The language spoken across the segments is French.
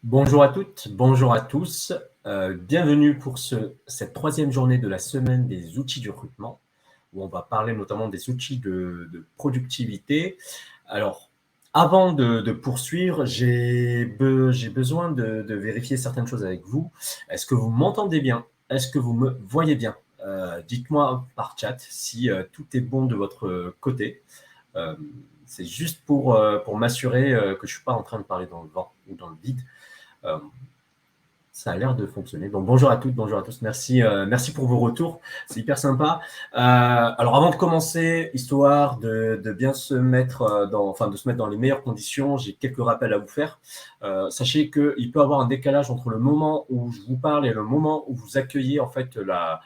Bonjour à toutes, bonjour à tous. Bienvenue pour cette troisième journée de la semaine des outils du recrutement, où on va parler notamment des outils de productivité. Alors, avant de poursuivre, j'ai besoin de vérifier certaines choses avec vous. Est-ce que vous m'entendez bien? Est-ce que vous me voyez bien? Dites-moi par chat si tout est bon de votre côté. Euh, c'est juste pour m'assurer que je ne suis pas en train de parler dans le vent ou dans le vide. Euh, Ça a l'air de fonctionner. Donc bonjour à toutes, bonjour à tous. Merci pour vos retours. C'est hyper sympa. Alors avant de commencer, histoire de bien se mettre de se mettre dans les meilleures conditions, j'ai quelques rappels à vous faire. Sachez qu'il peut y avoir un décalage entre le moment où je vous parle et le moment où vous accueillez en fait la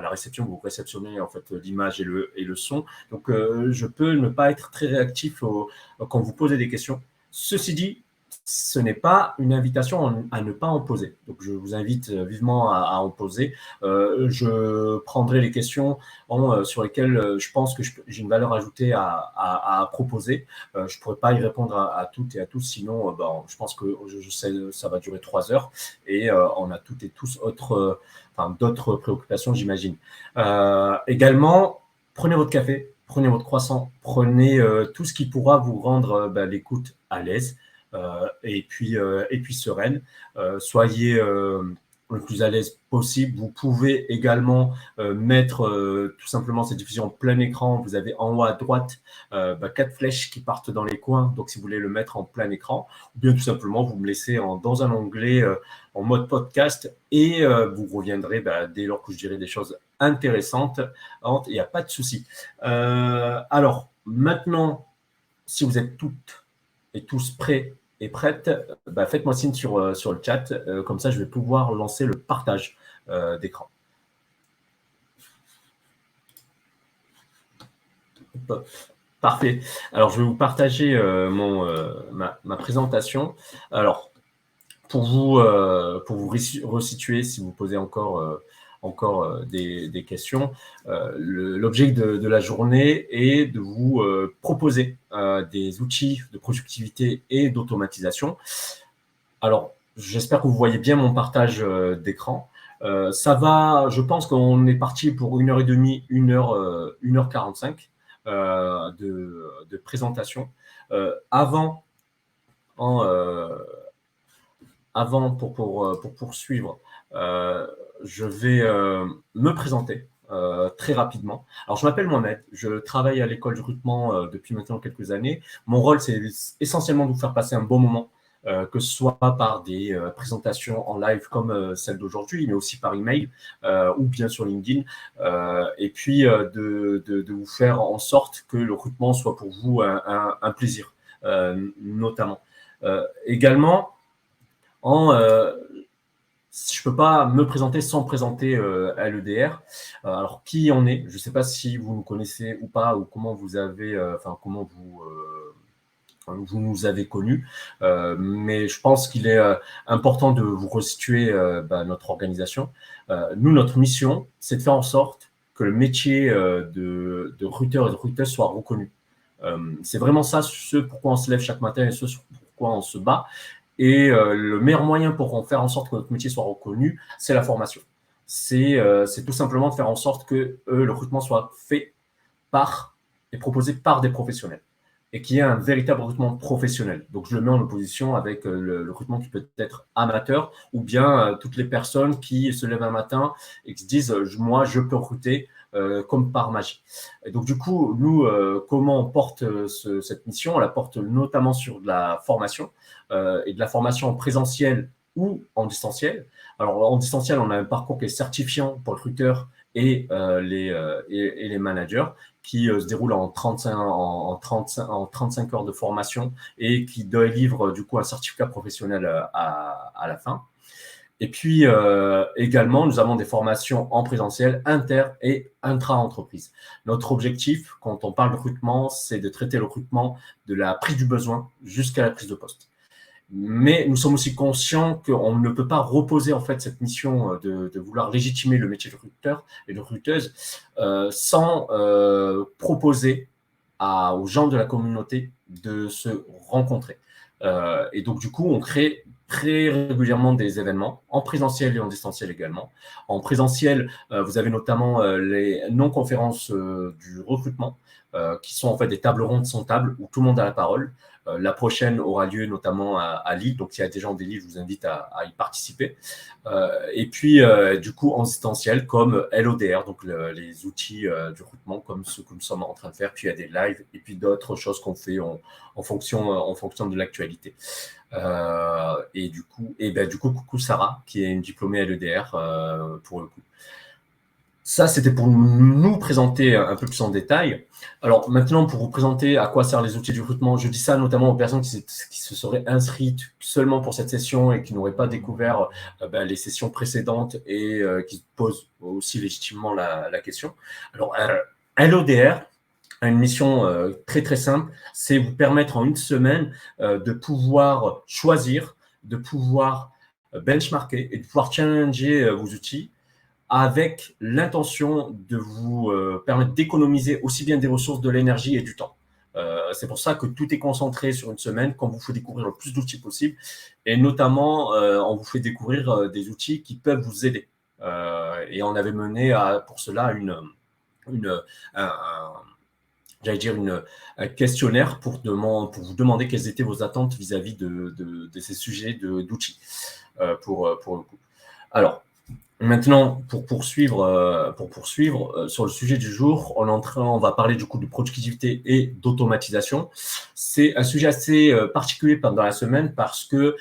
réception, vous réceptionnez en fait l'image et le son. Donc je peux ne pas être très réactif quand vous posez des questions. Ceci dit, ce n'est pas une invitation à ne pas en poser. Donc, je vous invite vivement à en poser. Je prendrai les questions sur lesquelles je pense que j'ai une valeur ajoutée à proposer. Je ne pourrais pas y répondre à toutes et à tous, sinon, je pense que je sais, ça va durer 3 heures et on a toutes et tous d'autres préoccupations, j'imagine. Également, prenez votre café, prenez votre croissant, prenez tout ce qui pourra vous rendre l'écoute à l'aise. Et puis sereine. Soyez le plus à l'aise possible. Vous pouvez également mettre tout simplement cette diffusion en plein écran. Vous avez en haut à droite 4 flèches qui partent dans les coins. Donc, si vous voulez le mettre en plein écran, ou bien tout simplement, vous me laissez dans un onglet en mode podcast et vous reviendrez dès lors que je dirai des choses intéressantes. Il n'y a pas de souci. Alors, maintenant, si vous êtes toutes et tous prêts et prêtes, faites-moi signe sur le chat. Comme ça, je vais pouvoir lancer le partage d'écran. Parfait. Alors, je vais vous partager ma présentation. Alors, pour vous resituer, si vous posez encore des questions, l'objet de la journée est de vous proposer des outils de productivité et d'automatisation. Alors, j'espère que vous voyez bien mon partage d'écran. Ça va, je pense qu'on est parti pour 1h30, 1h45 de présentation. Avant, en, pour poursuivre, je vais me présenter très rapidement. Alors, je m'appelle Mohamed, je travaille à l'école du recrutement depuis maintenant quelques années. Mon rôle, c'est essentiellement de vous faire passer un bon moment, que ce soit par des présentations en live comme celle d'aujourd'hui, mais aussi par email ou bien sur LinkedIn, et puis de vous faire en sorte que le recrutement soit pour vous un plaisir, notamment. Également, je ne peux pas me présenter sans présenter LEDR. Alors, qui on est? Je ne sais pas si vous nous connaissez ou pas, ou comment vous avez, comment vous nous avez connus. Mais je pense qu'il est important de vous resituer notre organisation. Nous, notre mission, c'est de faire en sorte que le métier de recruteur et de recruteuse soit reconnu. C'est vraiment ça, ce pourquoi on se lève chaque matin et ce pourquoi on se bat. Et le meilleur moyen pour faire en sorte que notre métier soit reconnu, c'est la formation. C'est tout simplement de faire en sorte que le recrutement soit fait par et proposé par des professionnels et qu'il y ait un véritable recrutement professionnel. Donc, je le mets en opposition avec le recrutement qui peut être amateur ou bien toutes les personnes qui se lèvent un matin et qui se disent moi, je peux recruter comme par magie. Et donc, du coup, nous, comment on porte cette mission? On la porte notamment sur de la formation et de la formation en présentiel ou en distanciel. Alors, en distanciel, on a un parcours qui est certifiant pour le recruteur et les managers qui se déroule en 35 heures de formation et qui délivre du coup un certificat professionnel à la fin. Et puis également, nous avons des formations en présentiel inter et intra-entreprise. Notre objectif, quand on parle de recrutement, c'est de traiter le recrutement de la prise du besoin jusqu'à la prise de poste. Mais nous sommes aussi conscients qu'on ne peut pas reposer en fait cette mission de vouloir légitimer le métier de recruteur et de recruteuse sans proposer aux gens de la communauté de se rencontrer. Et donc du coup, on crée très régulièrement des événements, en présentiel et en distanciel également. En présentiel, vous avez notamment les non-conférences du recrutement, qui sont en fait des tables rondes sans table, où tout le monde a la parole. La prochaine aura lieu notamment à Lille, donc s'il y a des gens des Lille, je vous invite à y participer. Et puis, du coup, en distanciel, comme LODR, donc les outils du recrutement, comme ce que nous sommes en train de faire. Puis il y a des lives et puis d'autres choses qu'on fait en fonction de l'actualité. Et du coup, coucou Sarah, qui est une diplômée LEDR pour le coup. Ça, c'était pour nous présenter un peu plus en détail. Alors maintenant, pour vous présenter à quoi servent les outils du recrutement, je dis ça notamment aux personnes qui se seraient inscrites seulement pour cette session et qui n'auraient pas découvert les sessions précédentes et qui se posent aussi légitimement la question. Alors, LODR a une mission très très simple, c'est vous permettre en une semaine de pouvoir choisir, de pouvoir benchmarker et de pouvoir challenger vos outils avec l'intention de vous permettre d'économiser aussi bien des ressources, de l'énergie et du temps. C'est pour ça que tout est concentré sur une semaine, qu'on vous fait découvrir le plus d'outils possible, et notamment, on vous fait découvrir des outils qui peuvent vous aider. Et on avait mené pour cela un questionnaire pour vous demander quelles étaient vos attentes vis-à-vis de ces sujets d'outils pour le coup. Alors, maintenant, pour poursuivre sur le sujet du jour, on va parler du coup de productivité et d'automatisation. C'est un sujet assez particulier pendant la semaine parce que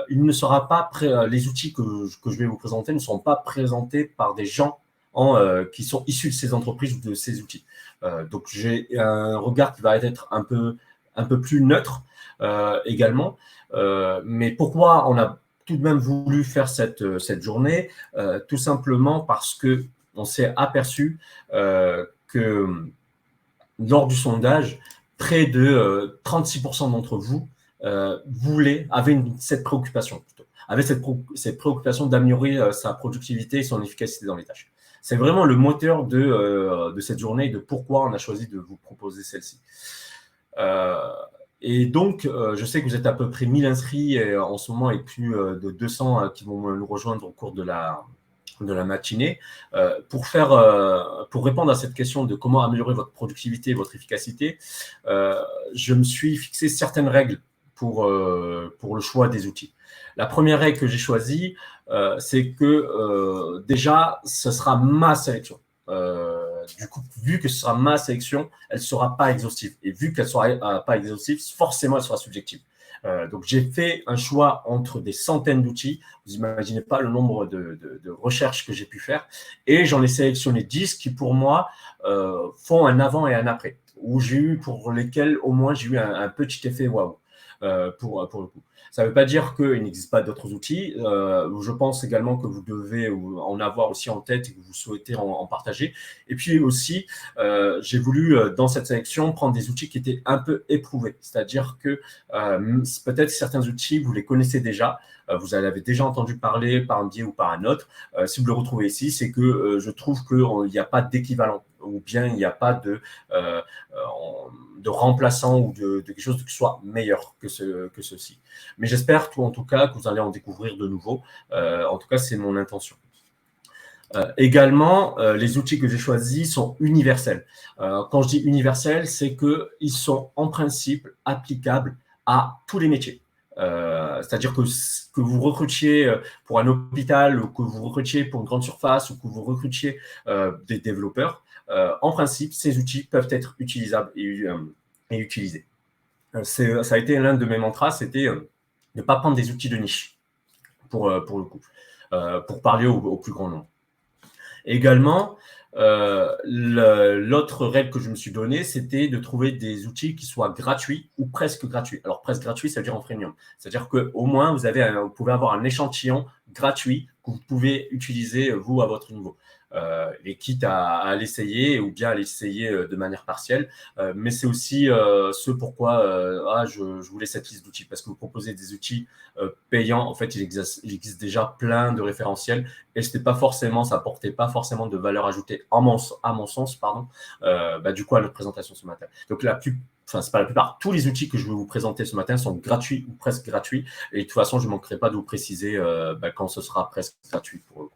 il ne sera pas les outils que je vais vous présenter ne seront pas présentés par des gens qui sont issus de ces entreprises ou de ces outils. Donc j'ai un regard qui va être un peu plus neutre également. Mais pourquoi on a tout de même voulu faire cette journée, tout simplement parce qu'on s'est aperçu que lors du sondage, près de 36% d'entre vous avaient cette préoccupation plutôt, avaient cette préoccupation d'améliorer sa productivité et son efficacité dans les tâches. C'est vraiment le moteur de cette journée et de pourquoi on a choisi de vous proposer celle-ci. Et donc, je sais que vous êtes à peu près 1000 inscrits en ce moment et plus de 200 qui vont nous rejoindre au cours de la matinée. Pour répondre à cette question de comment améliorer votre productivité et votre efficacité, je me suis fixé certaines règles pour le choix des outils. La première règle que j'ai choisie, c'est que déjà, ce sera ma sélection. Du coup, vu que ce sera ma sélection, elle ne sera pas exhaustive. Et vu qu'elle ne sera pas exhaustive, forcément, elle sera subjective. Donc, j'ai fait un choix entre des centaines d'outils. Vous n'imaginez pas le nombre de recherches que j'ai pu faire. Et j'en ai sélectionné 10 qui, pour moi, font un avant et un après. Pour lesquels, au moins, j'ai eu un petit effet waouh pour le coup. Ça ne veut pas dire qu'il n'existe pas d'autres outils. Je pense également que vous devez en avoir aussi en tête et que vous souhaitez en partager. Et puis aussi, j'ai voulu, dans cette sélection, prendre des outils qui étaient un peu éprouvés. C'est-à-dire que peut-être certains outils, vous les connaissez déjà. Vous en avez déjà entendu parler par un biais ou par un autre. Si vous le retrouvez ici, c'est que je trouve qu'il n'y a pas d'équivalent ou bien il n'y a pas de remplaçant ou de quelque chose qui soit meilleur que ceci. Mais j'espère en tout cas que vous allez en découvrir de nouveaux. En tout cas, c'est mon intention. Également, les outils que j'ai choisis sont universels. Quand je dis universels, c'est qu'ils sont en principe applicables à tous les métiers. C'est-à-dire que vous recrutiez pour un hôpital ou que vous recrutiez pour une grande surface ou que vous recrutiez des développeurs, en principe, ces outils peuvent être utilisables et utilisés. Ça a été l'un de mes mantras, c'était de ne pas prendre des outils de niche pour le coup, pour parler au plus grand nombre. Également, l'autre règle que je me suis donnée, c'était de trouver des outils qui soient gratuits ou presque gratuits. Alors, presque gratuit, ça veut dire en freemium. C'est-à-dire qu'au moins, vous pouvez avoir un échantillon gratuit que vous pouvez utiliser, vous, à votre niveau. Et quitte à l'essayer ou bien à l'essayer de manière partielle. Mais c'est aussi ce pourquoi je voulais cette liste d'outils, parce que vous proposez des outils payants. En fait, il existe déjà plein de référentiels et ça n'apportait pas forcément de valeur ajoutée à mon sens, du coup, à notre présentation ce matin. Donc, enfin, c'est pas la plupart, tous les outils que je vais vous présenter ce matin sont gratuits ou presque gratuits. Et de toute façon, je ne manquerai pas de vous préciser quand ce sera presque gratuit pour eux.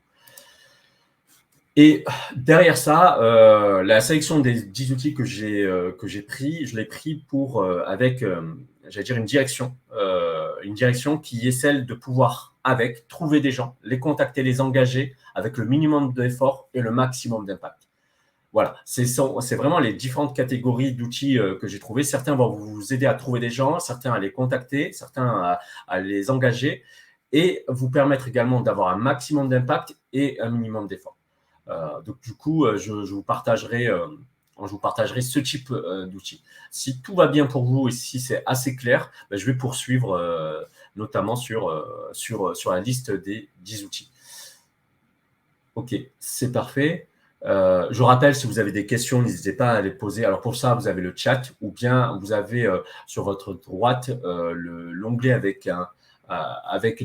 Et derrière ça, la sélection des 10 outils que j'ai pris, je l'ai pris avec, j'allais dire, une direction qui est celle de pouvoir, trouver des gens, les contacter, les engager avec le minimum d'effort et le maximum d'impact. Voilà, c'est vraiment les différentes catégories d'outils que j'ai trouvés. Certains vont vous aider à trouver des gens, certains à les contacter, certains à les engager et vous permettre également d'avoir un maximum d'impact et un minimum d'effort. Donc, du coup, je vous partagerai ce type d'outils. Si tout va bien pour vous et si c'est assez clair, je vais poursuivre notamment sur la liste des 10 outils. Ok, c'est parfait. Je rappelle, si vous avez des questions, n'hésitez pas à les poser. Alors pour ça, vous avez le chat ou bien vous avez sur votre droite l'onglet avec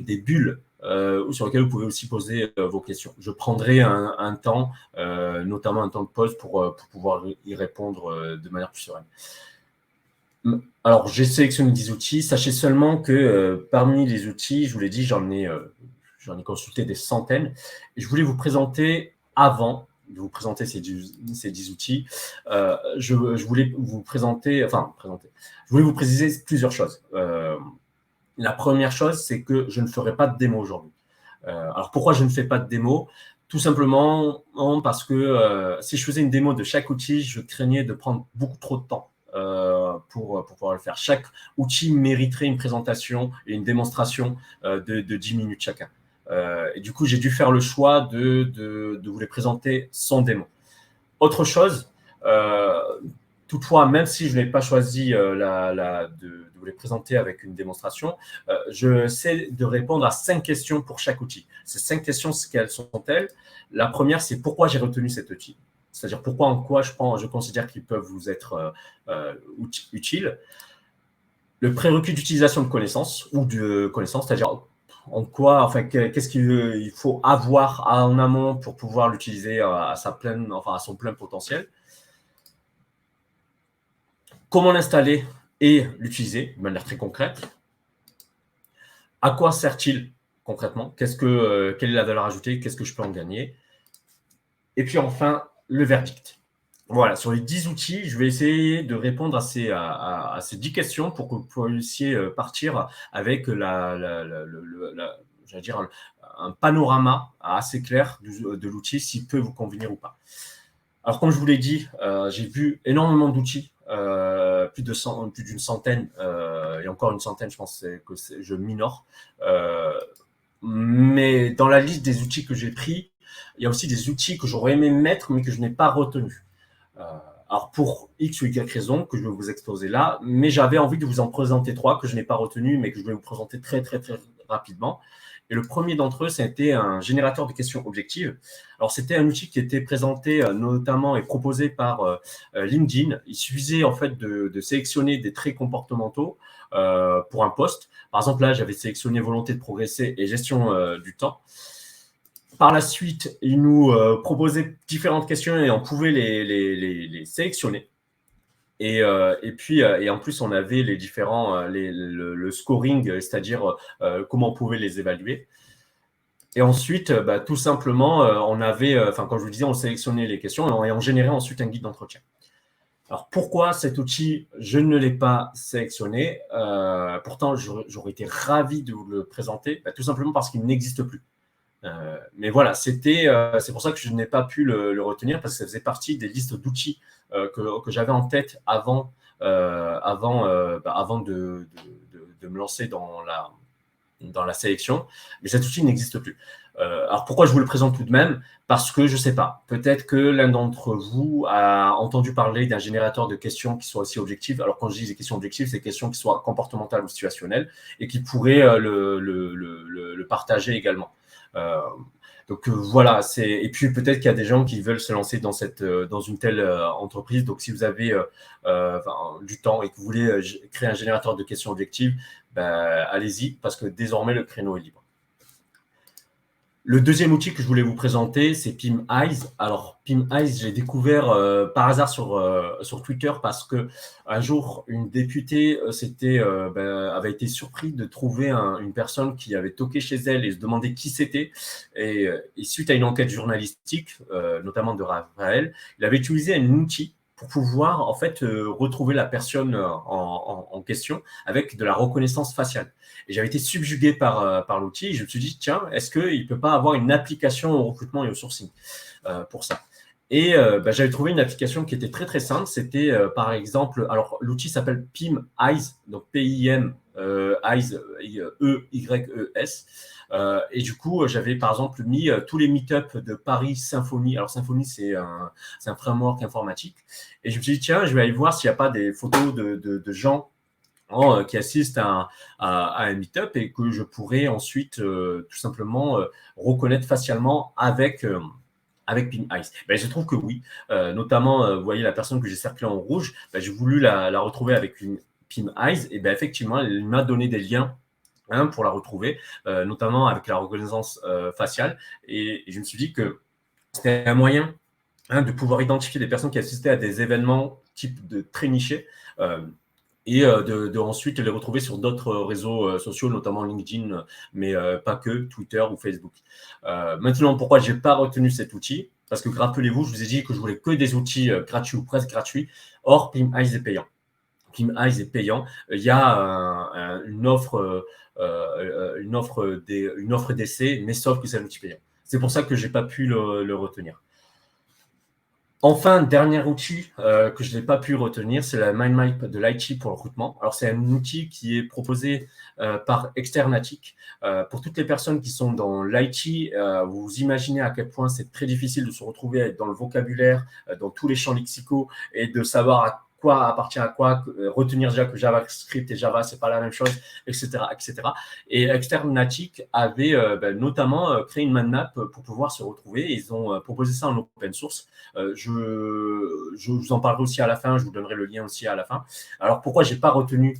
des bulles sur lequel vous pouvez aussi poser vos questions. Je prendrai un temps, notamment un temps de pause pour pouvoir y répondre de manière plus sereine. Alors, j'ai sélectionné 10 outils. Sachez seulement que parmi les outils, je vous l'ai dit, j'en ai consulté des centaines. Et je voulais vous présenter, avant de vous présenter ces 10 outils, je voulais vous présenter, je voulais vous préciser plusieurs choses. La première chose, c'est que je ne ferai pas de démo aujourd'hui. Alors, pourquoi je ne fais pas de démo ? Tout simplement parce que si je faisais une démo de chaque outil, je craignais de prendre beaucoup trop de temps pour pouvoir le faire. Chaque outil mériterait une présentation et une démonstration de 10 minutes chacun. Et du coup, j'ai dû faire le choix de vous les présenter sans démo. Autre chose, toutefois, même si je n'ai pas choisi de vous les présenter avec une démonstration, je sais de répondre à 5 questions pour chaque outil. Ces 5 questions, quelles sont-elles ? La première, c'est pourquoi j'ai retenu cet outil. C'est-à-dire pourquoi, en quoi je considère qu'ils peuvent vous être utiles. Le prérequis d'utilisation de connaissances ou de connaissances, c'est-à-dire en quoi, enfin, qu'est-ce qu'il faut avoir en amont pour pouvoir l'utiliser à son plein potentiel. Comment l'installer et l'utiliser de manière très concrète. À quoi sert-il concrètement ? Quelle est la valeur ajoutée ? Qu'est-ce que je peux en gagner ? Et puis enfin, le verdict. Voilà, sur les 10 outils, je vais essayer de répondre à ces 10 questions pour que vous puissiez partir avec j'allais dire un panorama assez clair de l'outil, s'il peut vous convenir ou pas. Alors, comme je vous l'ai dit, j'ai vu énormément d'outils, plus d'une centaine, et encore une centaine, je pense que je minore. Mais dans la liste des outils que j'ai pris, il y a aussi des outils que j'aurais aimé mettre, mais que je n'ai pas retenus. Alors, pour X ou Y raison, que je vais vous exposer là, mais j'avais envie de vous en présenter 3 que je n'ai pas retenus, mais que je vais vous présenter très, très, très rapidement. Et le premier d'entre eux, c'était un générateur de questions objectives. Alors, c'était un outil qui était présenté notamment et proposé par LinkedIn. Il suffisait en fait de sélectionner des traits comportementaux pour un poste. Par exemple, là, j'avais sélectionné volonté de progresser et gestion du temps. Par la suite, il nous proposait différentes questions et on pouvait les sélectionner. Et en plus, on avait les différents, le scoring, c'est-à-dire comment on pouvait les évaluer. Et ensuite, tout simplement, on avait, comme je vous disais, on sélectionnait les questions et on générait ensuite un guide d'entretien. Alors, pourquoi cet outil, je ne l'ai pas sélectionné ? Pourtant, j'aurais été ravi de vous le présenter, tout simplement parce qu'il n'existe plus. Mais voilà, c'est pour ça que je n'ai pas pu le retenir, parce que ça faisait partie des listes d'outils que j'avais en tête avant de me lancer dans la sélection. Mais cet outil n'existe plus. Alors pourquoi je vous le présente tout de même ? Parce que je ne sais pas, peut-être que l'un d'entre vous a entendu parler d'un générateur de questions qui soit aussi objectives. Alors quand je dis des questions objectives, c'est des questions qui soient comportementales ou situationnelles et qui pourraient le partager également. Donc voilà, et puis peut-être qu'il y a des gens qui veulent se lancer dans une telle entreprise. Donc si vous avez du temps et que vous voulez créer un générateur de questions objectives, allez-y, parce que désormais le créneau est libre. Le deuxième outil que je voulais vous présenter, c'est Pim Eyes. Alors, Pim Eyes, j'ai découvert par hasard sur Twitter parce que un jour, une députée avait été surprise de trouver une personne qui avait toqué chez elle et se demandait qui c'était. Et suite à une enquête journalistique, notamment de Raphaël, il avait utilisé un outil pour pouvoir en fait retrouver la personne en question avec de la reconnaissance faciale. Et j'avais été subjugué par l'outil. Et je me suis dit, tiens, est-ce qu'il ne peut pas avoir une application au recrutement et au sourcing pour ça? Et j'avais trouvé une application qui était très très simple. C'était par exemple, alors l'outil s'appelle Pim Eyes, donc P-I-M Eyes, E-Y-E-S. Et du coup, j'avais par exemple mis tous les meet-ups de Paris Symfony. Alors Symfony, c'est un framework informatique. Et je me suis dit, tiens, je vais aller voir s'il n'y a pas des photos de gens qui assistent à un meet-up et que je pourrais ensuite tout simplement reconnaître facialement avec Pin Eyes. Ben, je trouve que oui, notamment, vous voyez la personne que j'ai cerclée en rouge, ben, j'ai voulu la retrouver avec une Pin Eyes et ben, effectivement, elle m'a donné des liens pour la retrouver, notamment avec la reconnaissance faciale. Et je me suis dit que c'était un moyen de pouvoir identifier des personnes qui assistaient à des événements type de très nichés et de ensuite les retrouver sur d'autres réseaux sociaux, notamment LinkedIn, mais pas que, Twitter ou Facebook. Maintenant, pourquoi je n'ai pas retenu cet outil? Parce que rappelez-vous, je vous ai dit que je voulais que des outils gratuits ou presque gratuits. Or, PimEyes est payant. PimEyes est payant. Il y a une offre d'essai, mais sauf que c'est un outil payant. C'est pour ça que je n'ai pas pu le retenir. Enfin, dernier outil que je n'ai pas pu retenir, c'est la MindMap de l'IT pour le recrutement. Alors, c'est un outil qui est proposé par Externatic. Pour toutes les personnes qui sont dans l'IT, vous imaginez à quel point c'est très difficile de se retrouver dans le vocabulaire, dans tous les champs lexicaux et de savoir à quoi appartient à quoi, retenir déjà que JavaScript et Java, c'est pas la même chose, etc., etc. Et Externatic avait notamment créé une mindmap pour pouvoir se retrouver. Ils ont proposé ça en open source. Je vous en parlerai aussi à la fin, je vous donnerai le lien aussi à la fin. Alors, pourquoi je n'ai pas retenu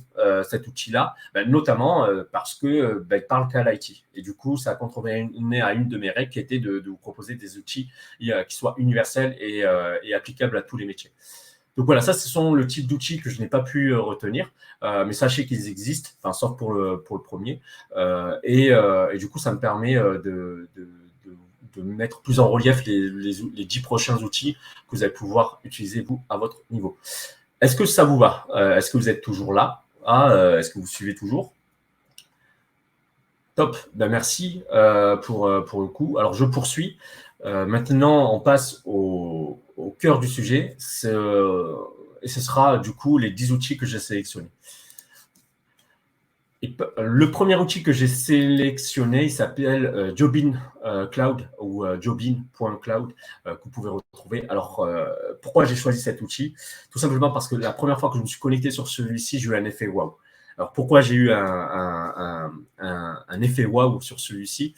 cet outil-là? Notamment parce que il parle qu'à l'IT. Et du coup, ça contrevenait à une de mes règles qui était de vous proposer des outils qui soient universels et applicables à tous les métiers. Donc voilà, ça, ce sont le type d'outils que je n'ai pas pu retenir, mais sachez qu'ils existent, enfin, sauf pour le premier. Et du coup, ça me permet de mettre plus en relief les 10 prochains outils que vous allez pouvoir utiliser, vous, à votre niveau. Est-ce que ça vous va? Est-ce que vous êtes toujours là? Est-ce que vous suivez toujours? Top, ben merci pour le coup. Alors, je poursuis. Maintenant, on passe au cœur du sujet. Et ce sera du coup les 10 outils que j'ai sélectionnés. Et le premier outil que j'ai sélectionné, il s'appelle Jobin Cloud ou jobin.cloud que vous pouvez retrouver. Alors, pourquoi j'ai choisi cet outil? Tout simplement parce que la première fois que je me suis connecté sur celui-ci, j'ai eu un effet waouh. Alors, pourquoi j'ai eu un effet waouh sur celui-ci?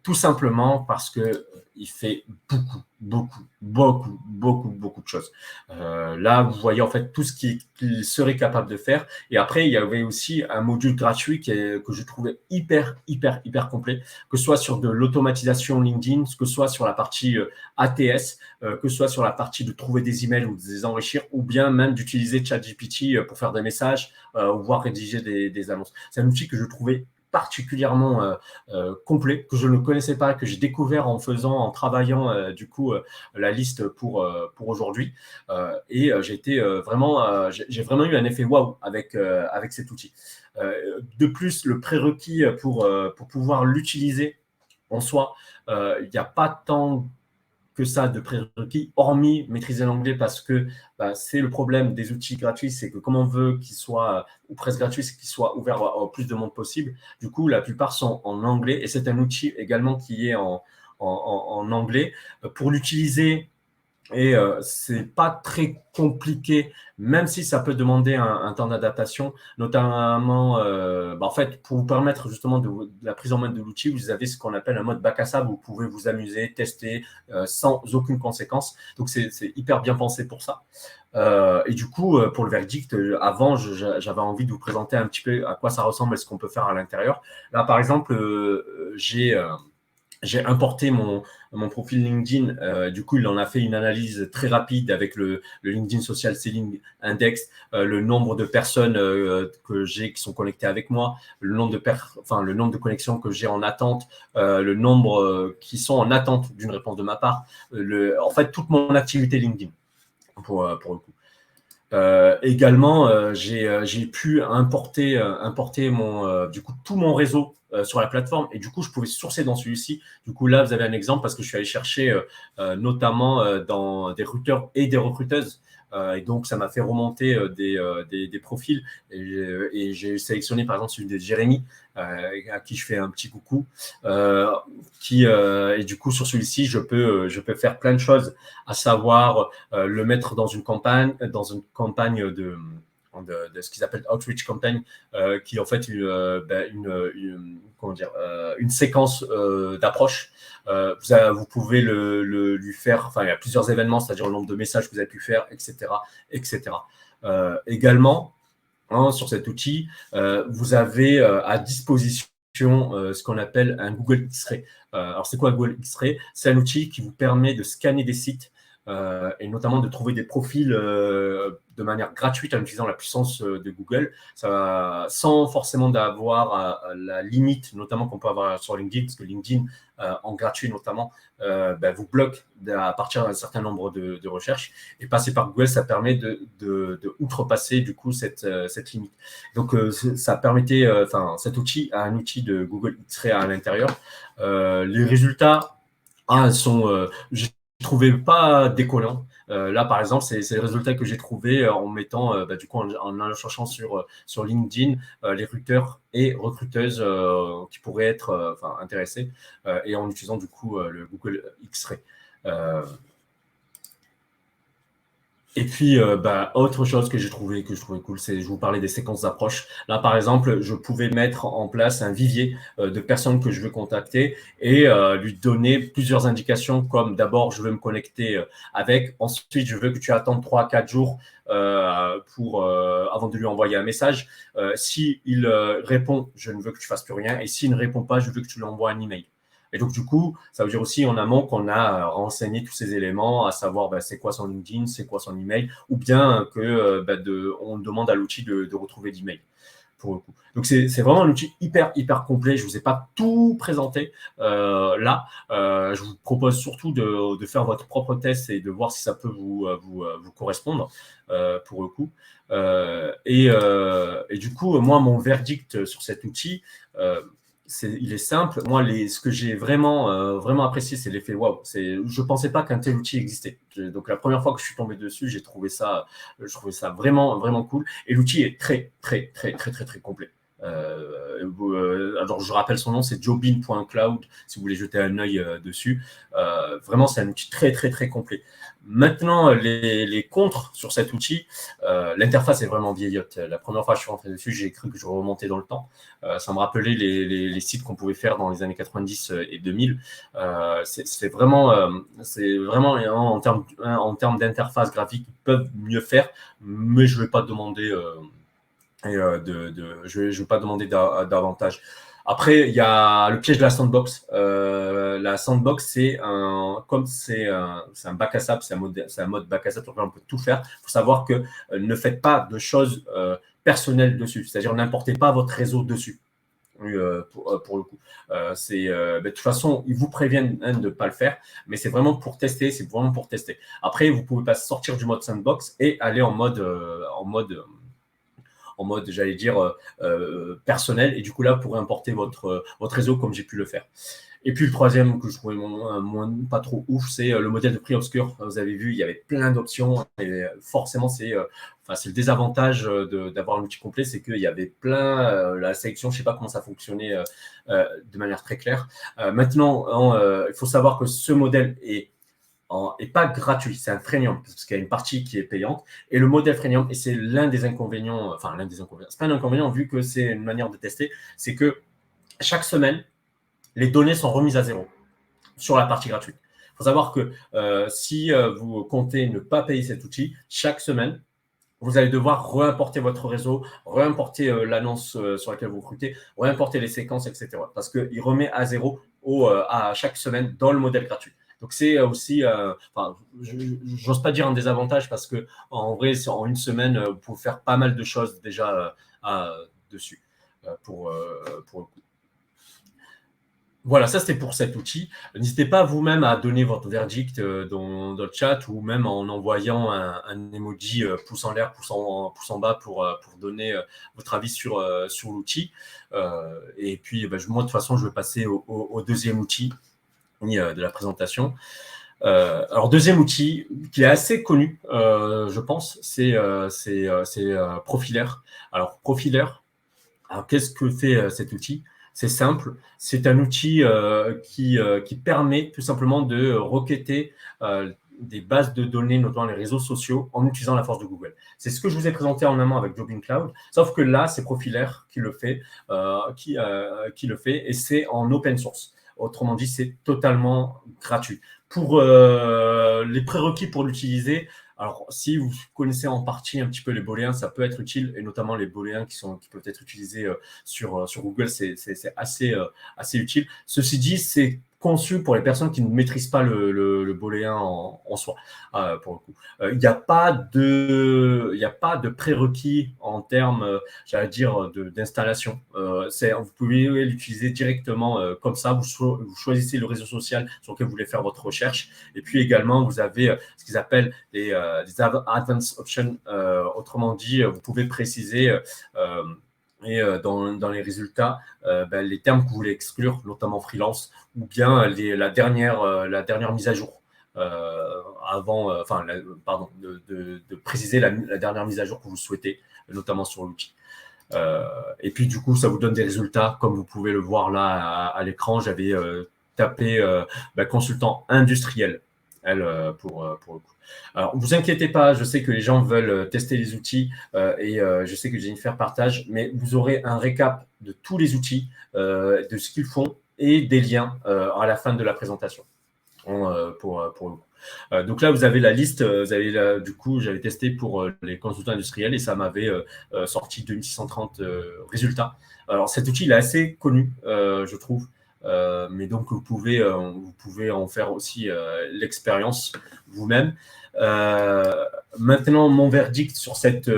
Tout simplement parce que il fait beaucoup de choses. Là, vous voyez en fait tout ce qu'il serait capable de faire. Et après, il y avait aussi un module gratuit que je trouvais hyper complet, que ce soit sur de l'automatisation LinkedIn, que ce soit sur la partie ATS, que ce soit sur la partie de trouver des emails ou de les enrichir, ou bien même d'utiliser ChatGPT pour faire des messages ou voir rédiger des annonces. C'est un outil que je trouvais particulièrement complet, que je ne connaissais pas, que j'ai découvert en travaillant du coup la liste pour aujourd'hui. Et j'ai été j'ai vraiment eu un effet waouh avec cet outil. De plus, le prérequis pour pouvoir l'utiliser en soi, il n'y a pas tant que ça de prérequis, hormis maîtriser l'anglais, parce que c'est le problème des outils gratuits, c'est que comme on veut qu'ils soient, ou presque gratuits, c'est qu'ils soient ouverts au plus de monde possible. Du coup, la plupart sont en anglais, et c'est un outil également qui est en anglais. Pour l'utiliser, et c'est pas très compliqué, même si ça peut demander un temps d'adaptation, notamment en fait, pour vous permettre justement de la prise en main de l'outil, vous avez ce qu'on appelle un mode bac à sable où vous pouvez vous amuser, tester sans aucune conséquence. Donc c'est hyper bien pensé pour ça. Et du coup, pour le verdict, avant, j'avais envie de vous présenter un petit peu à quoi ça ressemble et ce qu'on peut faire à l'intérieur. Là, par exemple, j'ai j'ai importé mon profil LinkedIn. Du coup, il en a fait une analyse très rapide avec le LinkedIn Social Selling Index, le nombre de personnes que j'ai qui sont connectées avec moi, le nombre le nombre de connexions que j'ai en attente, le nombre qui sont en attente d'une réponse de ma part, en fait, toute mon activité LinkedIn pour le coup. Également, j'ai pu importer du coup, tout mon réseau sur la plateforme et du coup, je pouvais sourcer dans celui-ci. Du coup, là, vous avez un exemple parce que je suis allé chercher notamment dans des recruteurs et des recruteuses. Et donc, ça m'a fait remonter des profils. Et j'ai sélectionné, par exemple, celui de Jérémy, à qui je fais un petit coucou. Et du coup, sur celui-ci, je peux faire plein de choses, à savoir le mettre dans une campagne de ce qu'ils appellent outreach campaign, qui est en fait une séquence d'approche. Vous pouvez lui faire, enfin, il y a plusieurs événements, c'est-à-dire le nombre de messages que vous avez pu faire, etc., etc. Également, sur cet outil, vous avez à disposition ce qu'on appelle un Google X-Ray. Alors, c'est quoi Google X-Ray? C'est un outil qui vous permet de scanner des sites et notamment de trouver des profils de manière gratuite en utilisant la puissance de Google, sans forcément d'avoir la limite, notamment qu'on peut avoir sur LinkedIn, parce que LinkedIn, en gratuit notamment, vous bloque à partir d'un certain nombre de recherches. Et passer par Google, ça permet de outrepasser du coup cette limite. Donc, ça permettait, cet outil a un outil de Google X-Ray à l'intérieur. Les résultats je ne trouvais pas déconnants. Là, par exemple, c'est les résultats que j'ai trouvés en mettant, du coup, en cherchant sur LinkedIn les recruteurs et recruteuses qui pourraient être intéressés et en utilisant du coup le Google X-Ray. Et puis, autre chose que je trouvais cool, c'est, je vous parlais des séquences d'approche. Là, par exemple, je pouvais mettre en place un vivier de personnes que je veux contacter et lui donner plusieurs indications comme d'abord, je veux me connecter avec. Ensuite, je veux que tu attendes 3-4 jours avant de lui envoyer un message. S'il répond, je ne veux que tu fasses plus rien. Et s'il ne répond pas, je veux que tu lui envoies un email. Et donc, du coup, ça veut dire aussi en amont qu'on a renseigné tous ces éléments, à savoir c'est quoi son LinkedIn, c'est quoi son email, ou bien on demande à l'outil de retrouver l'email. Pour le coup. Donc, c'est vraiment un outil hyper complet. Je ne vous ai pas tout présenté là. Je vous propose surtout de faire votre propre test et de voir si ça peut vous correspondre pour le coup. Et du coup, moi, mon verdict sur cet outil, il est simple. Moi, ce que j'ai vraiment apprécié, c'est l'effet waouh. Je ne pensais pas qu'un tel outil existait. Donc, la première fois que je suis tombé dessus, je trouvais ça vraiment cool. Et l'outil est très complet. Alors, je rappelle son nom, c'est jobin.cloud, si vous voulez jeter un œil dessus. Vraiment, c'est un outil très complet. Maintenant, les contres sur cet outil, l'interface est vraiment vieillotte. La première fois que je suis rentré dessus, j'ai cru que je remontais dans le temps. Ça me rappelait les sites qu'on pouvait faire dans les années 90 et 2000. C'est vraiment en termes d'interface graphique, ils peuvent mieux faire, mais je ne vais pas demander je vais pas demander davantage. Après, il y a le piège de la sandbox. La sandbox, c'est un bac à sable, c'est un mode bac à sable sur lequel on peut tout faire. Il faut savoir que ne faites pas de choses personnelles dessus, c'est-à-dire n'importez pas votre réseau dessus. Pour le coup, de toute façon, ils vous préviennent de ne pas le faire, mais c'est vraiment pour tester. Après, vous pouvez pas sortir du mode sandbox et aller en mode j'allais dire, personnel. Et du coup, là, vous pourrez importer votre réseau comme j'ai pu le faire. Et puis, le troisième que je trouvais pas trop ouf, c'est le modèle de prix obscur. Vous avez vu, il y avait plein d'options. Et forcément, c'est le désavantage d'avoir un outil complet, c'est qu'il y avait plein, la sélection, je ne sais pas comment ça fonctionnait de manière très claire. Maintenant, il faut savoir que ce modèle est pas gratuit, c'est un freemium, parce qu'il y a une partie qui est payante. Et le modèle freemium, et c'est l'un des inconvénients, c'est pas un inconvénient vu que c'est une manière de tester, c'est que chaque semaine, les données sont remises à zéro sur la partie gratuite. Il faut savoir que si vous comptez ne pas payer cet outil, chaque semaine, vous allez devoir réimporter votre réseau, réimporter l'annonce sur laquelle vous recrutez, réimporter les séquences, etc. Parce qu'il remet à zéro à chaque semaine dans le modèle gratuit. Donc, c'est aussi, j'ose pas dire un désavantage parce que en vrai, en une semaine, vous pouvez faire pas mal de choses déjà dessus pour le coup. Voilà, ça c'était pour cet outil. N'hésitez pas vous-même à donner votre verdict dans le chat ou même en envoyant un emoji pouce en l'air, pouce en bas pour donner votre avis sur l'outil. Et puis, moi, de toute façon, je vais passer au deuxième outil de la présentation. Alors, deuxième outil qui est assez connu, je pense, c'est Profilaire. Alors, Profilaire, qu'est-ce que fait cet outil? C'est simple, c'est un outil qui permet tout simplement de requêter des bases de données, notamment les réseaux sociaux, en utilisant la force de Google. C'est ce que je vous ai présenté en amont avec Jobbing Cloud, sauf que là, c'est Profilaire qui le fait, et c'est en open source. Autrement dit, c'est totalement gratuit. Pour les prérequis pour l'utiliser, alors, si vous connaissez en partie un petit peu les booléens, ça peut être utile, et notamment les booléens qui peuvent être utilisés sur Google, c'est assez utile. Ceci dit, c'est conçu pour les personnes qui ne maîtrisent pas le booléen en soi, pour le coup. Il n'y a pas de prérequis en termes, j'allais dire, d'installation. Vous pouvez l'utiliser directement comme ça. Vous choisissez le réseau social sur lequel vous voulez faire votre recherche. Et puis également, vous avez ce qu'ils appellent des advanced options. Autrement dit, vous pouvez préciser dans les résultats les termes que vous voulez exclure, notamment freelance, ou bien la dernière mise à jour. De préciser la dernière mise à jour que vous souhaitez, notamment sur l'outil. Et puis du coup, ça vous donne des résultats, comme vous pouvez le voir là à l'écran. J'avais tapé consultant industriel, pour le coup. Alors, vous inquiétez pas, je sais que les gens veulent tester les outils et je sais que Jennifer partage, mais vous aurez un récap de tous les outils, de ce qu'ils font et des liens à la fin de la présentation. Pour le coup. Donc là, vous avez la liste. Du coup, j'avais testé pour les consultants industriels et ça m'avait sorti 2630 résultats. Alors, cet outil, il est assez connu, je trouve. Mais donc, vous pouvez en faire aussi l'expérience vous-même. Maintenant, mon verdict sur cet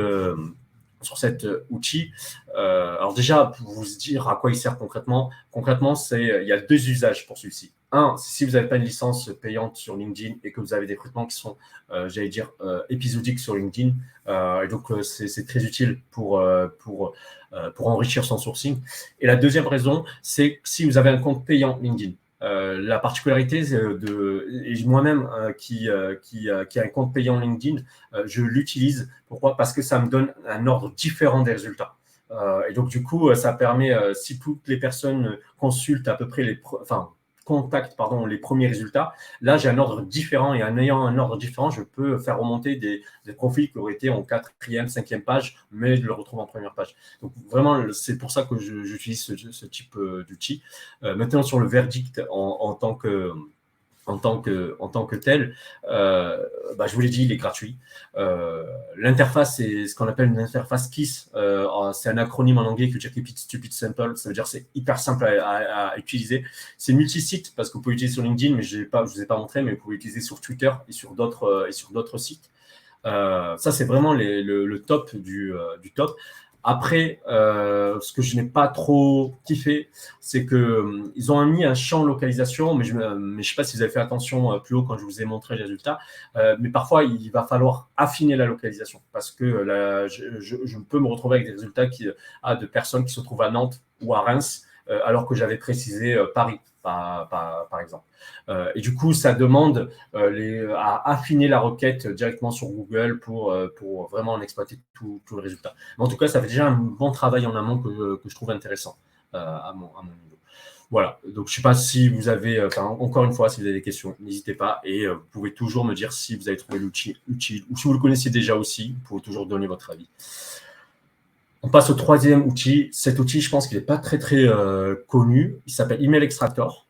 outil. Alors déjà, pour vous dire à quoi il sert concrètement, il y a deux usages pour celui-ci. Un, si vous n'avez pas une licence payante sur LinkedIn et que vous avez des recrutements qui sont, épisodiques sur LinkedIn, et donc c'est très utile pour enrichir son sourcing. Et la deuxième raison, c'est si vous avez un compte payant LinkedIn. La particularité et moi-même qui a un compte payant LinkedIn, je l'utilise. Pourquoi? Parce que ça me donne un ordre différent des résultats. Et donc, du coup, ça permet, si toutes les personnes consultent à peu près contactent les premiers résultats, là, j'ai un ordre différent et en ayant un ordre différent, je peux faire remonter des profils qui auraient été en 4e, 5e page, mais je le retrouve en première page. Donc, vraiment, c'est pour ça que j'utilise ce type d'outil. Maintenant, sur le verdict en tant que tel, je vous l'ai dit, il est gratuit. L'interface, c'est ce qu'on appelle une interface KISS. C'est un acronyme en anglais qui veut dire Keep It Stupid Simple. Ça veut dire que c'est hyper simple à utiliser. C'est multi-site parce que vous pouvez l'utiliser sur LinkedIn, mais je ne vous ai pas montré, mais vous pouvez l'utiliser sur Twitter et sur d'autres sites. Ça, c'est vraiment le top du top. Après, ce que je n'ai pas trop kiffé, c'est qu'ils ont mis un champ localisation, mais je ne sais pas si vous avez fait attention plus haut quand je vous ai montré les résultats, mais parfois, il va falloir affiner la localisation parce que là, je peux me retrouver avec des résultats de personnes qui se trouvent à Nantes ou à Reims, alors que j'avais précisé Paris, par exemple. Et du coup, ça demande à affiner la requête directement sur Google pour vraiment en exploiter tout le résultat. Mais en tout cas, ça fait déjà un bon travail en amont que je trouve intéressant à mon niveau. Voilà, donc je ne sais pas si vous avez, encore une fois, si vous avez des questions, n'hésitez pas et vous pouvez toujours me dire si vous avez trouvé l'outil utile ou si vous le connaissiez déjà aussi, vous pouvez toujours donner votre avis. On passe au troisième outil. Cet outil, je pense qu'il n'est pas très connu. Il s'appelle Email Extractor.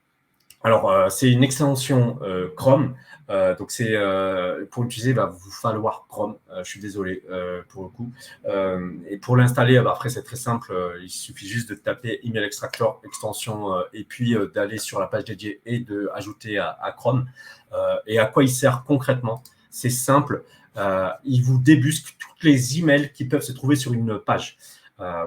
Alors, c'est une extension Chrome. Donc, pour l'utiliser, il va vous falloir Chrome. Je suis désolé pour le coup. Et pour l'installer, après, c'est très simple. Il suffit juste de taper Email Extractor, extension, et puis d'aller sur la page dédiée et d'ajouter à Chrome. Et à quoi il sert concrètement? C'est simple. Il vous débusque toutes les emails qui peuvent se trouver sur une page.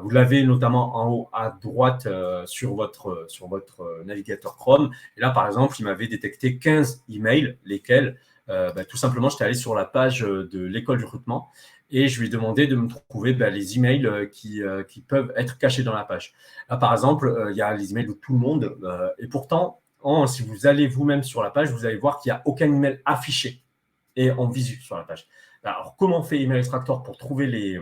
Vous l'avez notamment en haut à droite sur votre navigateur Chrome. Et là, par exemple, il m'avait détecté 15 emails, lesquels, tout simplement, j'étais allé sur la page de l'école du recrutement et je lui ai demandé de me trouver les emails qui peuvent être cachés dans la page. Là, par exemple, il y a les emails de tout le monde. Et pourtant, si vous allez vous-même sur la page, vous allez voir qu'il n'y a aucun email affiché et en visu sur la page. Alors, comment on fait Email Extractor pour trouver les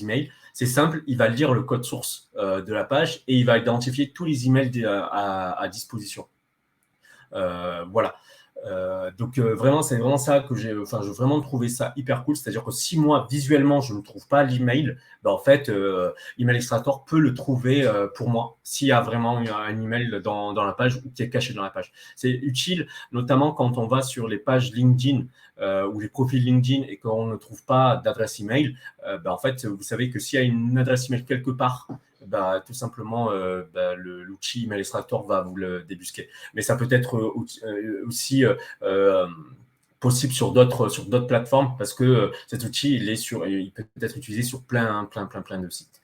emails? C'est simple, il va lire le code source de la page et il va identifier tous les emails à disposition. Voilà. Donc vraiment, c'est vraiment ça que j'ai vraiment trouvé ça hyper cool. C'est-à-dire que si moi, visuellement, je ne trouve pas l'email, en fait, Email Extractor peut le trouver pour moi s'il y a vraiment un email dans la page ou qui est caché dans la page. C'est utile, notamment quand on va sur les pages LinkedIn ou les profils LinkedIn et qu'on ne trouve pas d'adresse email. En fait, vous savez que s'il y a une adresse email quelque part, tout simplement, l'outil Email Extractor va vous le débusquer. Mais ça peut être aussi possible sur d'autres plateformes parce que cet outil, il peut être utilisé sur plein de sites.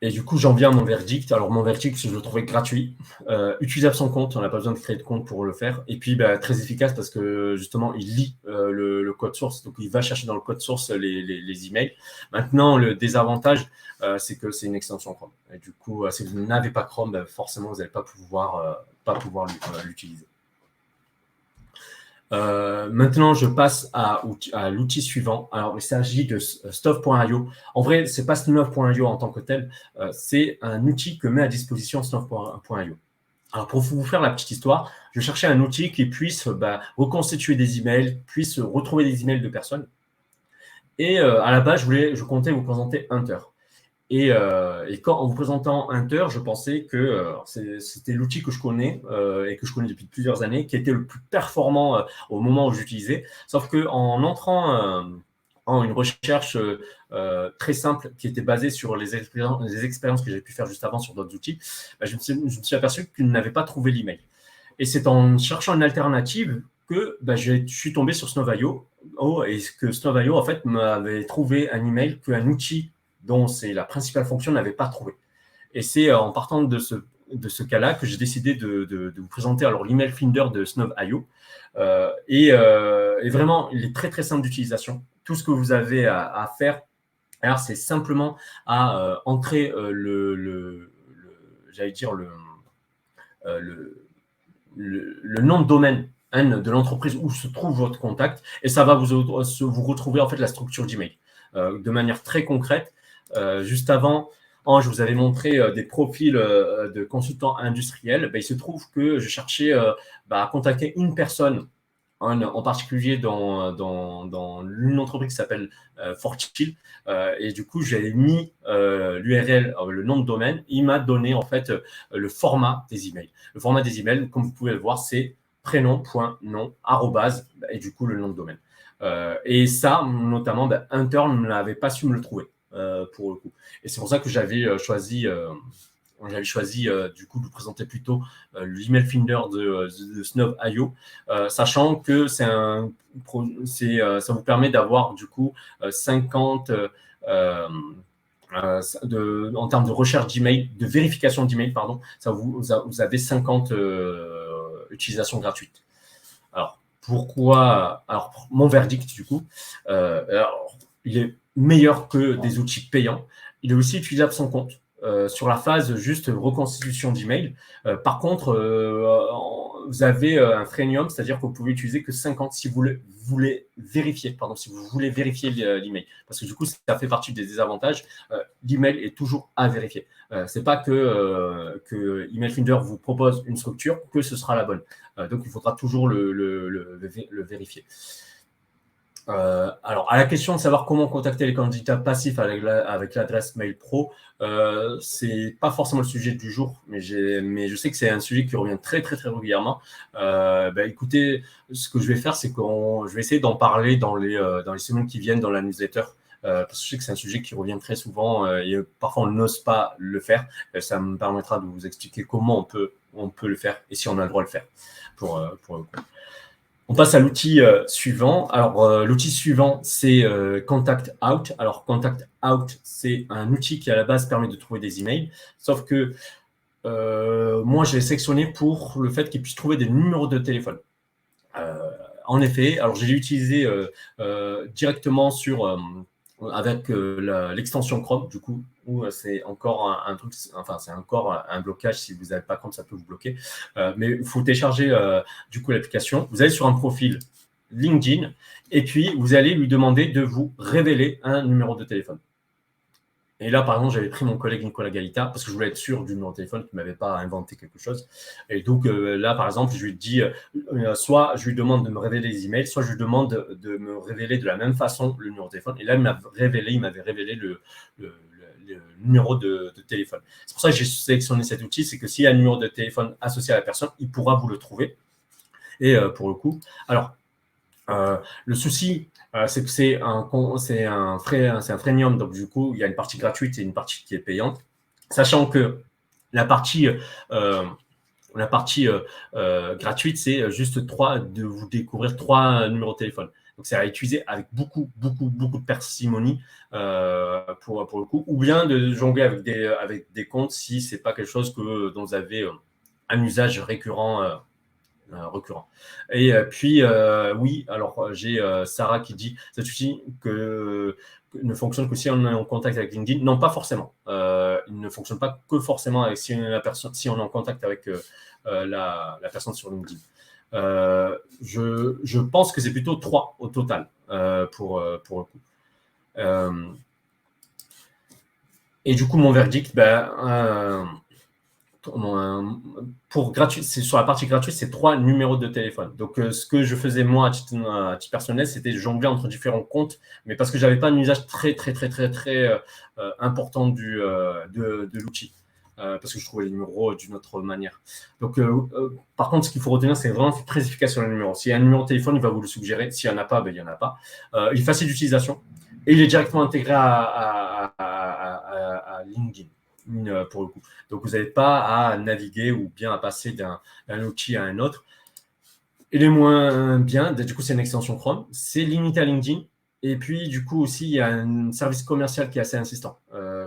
Et du coup, j'en viens à mon verdict. Alors, mon verdict, je le trouvais gratuit, utilisable sans compte. On n'a pas besoin de créer de compte pour le faire. Et puis, très efficace parce que, justement, il lit le code source. Donc, il va chercher dans le code source les emails. Maintenant, le désavantage, c'est que c'est une extension Chrome. Et du coup, si vous n'avez pas Chrome, forcément, vous n'allez pas pouvoir l'utiliser. Maintenant, je passe à l'outil suivant. Alors, il s'agit de Stuff.io. En vrai, c'est pas Stuff.io en tant que tel. C'est un outil que met à disposition Stuff.io. Alors, pour vous faire la petite histoire, je cherchais un outil qui puisse reconstituer des emails, puisse retrouver des emails de personnes. Et à la base, je comptais vous présenter Hunter. Et en vous présentant Hunter, je pensais que c'était l'outil que je connais et que je connais depuis plusieurs années, qui était le plus performant au moment où j'utilisais. Sauf qu'en entrant en une recherche très simple qui était basée sur les expériences que j'ai pu faire juste avant sur d'autres outils, je me suis aperçu qu'il n'avait pas trouvé l'email. Et c'est en cherchant une alternative que je suis tombé sur Snow.io et que Snow.io en fait m'avait trouvé un email qu'un outil dont c'est la principale fonction n'avait pas trouvé. Et c'est en partant de ce cas-là que j'ai décidé de vous présenter alors l'email Finder de Snow.io. Et vraiment, il est très très simple d'utilisation. Tout ce que vous avez à faire, alors c'est simplement à entrer le nom de domaine de l'entreprise où se trouve votre contact et ça va vous retrouver en fait la structure d'email de manière très concrète. Juste avant, je vous avais montré des profils de consultants industriels. Il se trouve que je cherchais à contacter une personne en particulier dans une entreprise qui s'appelle Fortil. Et du coup, j'ai mis l'URL, le nom de domaine. Il m'a donné en fait le format des emails. Le format des emails, comme vous pouvez le voir, c'est prénom.nom, arrobase, et du coup, le nom de domaine. Et ça, notamment, Hunter n'avait pas su me le trouver. Pour le coup. Et c'est pour ça que j'avais choisi du coup de vous présenter plutôt l'email Finder de Snow.io, sachant que ça vous permet d'avoir du coup 50 en termes de recherche d'email, de vérification d'email, pardon, vous avez 50 utilisations gratuites. Alors, pourquoi? Alors, mon verdict, du coup, il est meilleur que des outils payants. Il est aussi utilisable sans compte. Sur la phase juste reconstitution d'email. Par contre, vous avez un freemium, c'est-à-dire que vous pouvez utiliser que 50 si vous voulez vérifier, si vous voulez vérifier l'email. Parce que du coup, ça fait partie des désavantages. L'email est toujours à vérifier. C'est pas que Email Finder vous propose une structure que ce sera la bonne. Donc, il faudra toujours le vérifier. Alors, à la question de savoir comment contacter les candidats passifs avec l'adresse mail pro, c'est pas forcément le sujet du jour, mais je sais que c'est un sujet qui revient très très très régulièrement. Écoutez, ce que je vais faire, c'est que je vais essayer d'en parler dans les semaines qui viennent dans la newsletter. Parce que je sais que c'est un sujet qui revient très souvent et parfois on n'ose pas le faire. Ça me permettra de vous expliquer comment on peut le faire et si on a le droit de le faire. On passe à l'outil suivant. Alors, l'outil suivant, c'est Contact Out. Alors, Contact Out, c'est un outil qui, à la base, permet de trouver des emails. Sauf que moi, je l'ai sélectionné pour le fait qu'il puisse trouver des numéros de téléphone. En effet, alors je l'ai utilisé directement avec l'extension Chrome, du coup, où c'est encore un truc, enfin, c'est encore un blocage. Si vous n'avez pas compte, ça peut vous bloquer. Mais il faut télécharger du coup l'application. Vous allez sur un profil LinkedIn et puis vous allez lui demander de vous révéler un numéro de téléphone. Et là, par exemple, j'avais pris mon collègue Nicolas Galita parce que je voulais être sûr du numéro de téléphone, qu'il ne m'avait pas inventé quelque chose. Et donc là, par exemple, je lui dis, soit je lui demande de me révéler les emails, soit je lui demande de me révéler de la même façon le numéro de téléphone. Et là, il m'avait révélé le numéro de téléphone. C'est pour ça que j'ai sélectionné cet outil, c'est que s'il y a un numéro de téléphone associé à la personne, il pourra vous le trouver. Et pour le coup, alors, le souci, c'est que c'est un freemium, donc du coup, il y a une partie gratuite et une partie qui est payante, sachant que la partie gratuite, c'est juste de vous découvrir 3 numéros de téléphone. Donc, c'est à utiliser avec beaucoup de parcimonie pour le coup, ou bien de jongler avec des comptes si ce n'est pas quelque chose dont vous avez un usage récurrent. Et puis, oui, alors j'ai Sarah qui dit cet outil ne fonctionne que si on est en contact avec LinkedIn. Non, pas forcément. Il ne fonctionne pas que forcément si on est en contact avec la personne sur LinkedIn. Je pense que c'est plutôt 3 au total pour le coup. Et du coup, mon verdict, pour gratuit, c'est sur la partie gratuite, c'est 3 numéros de téléphone. Donc, ce que je faisais moi à titre personnel, c'était jongler entre différents comptes, mais parce que j'avais pas un usage très important de l'outil, parce que je trouvais les numéros d'une autre manière. Donc, par contre, ce qu'il faut retenir, c'est vraiment très efficace sur le numéro. S'il y a un numéro de téléphone, il va vous le suggérer. S'il n'y en a pas, il n'y en a pas. Il est facile d'utilisation et il est directement intégré à LinkedIn. Pour le coup. Donc, vous n'avez pas à naviguer ou bien à passer d'un outil à un autre. Et les moins bien, du coup, c'est une extension Chrome. C'est limité à LinkedIn. Et puis, du coup, aussi, il y a un service commercial qui est assez insistant.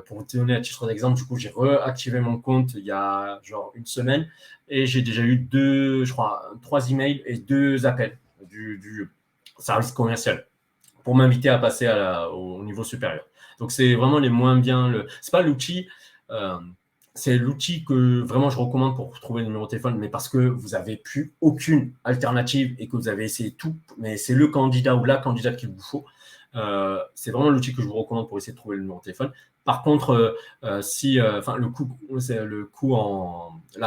Pour vous donner à titre d'exemple, du coup, j'ai réactivé mon compte il y a genre une semaine et j'ai déjà eu 3 emails et 2 appels du service commercial pour m'inviter à passer au niveau supérieur. Donc, c'est vraiment les moins bien. C'est pas l'outil. C'est l'outil que vraiment je recommande pour trouver le numéro de téléphone, mais parce que vous n'avez plus aucune alternative et que vous avez essayé tout, mais c'est le candidat ou la candidate qu'il vous faut. C'est vraiment l'outil que je vous recommande pour essayer de trouver le numéro de téléphone. Par contre, la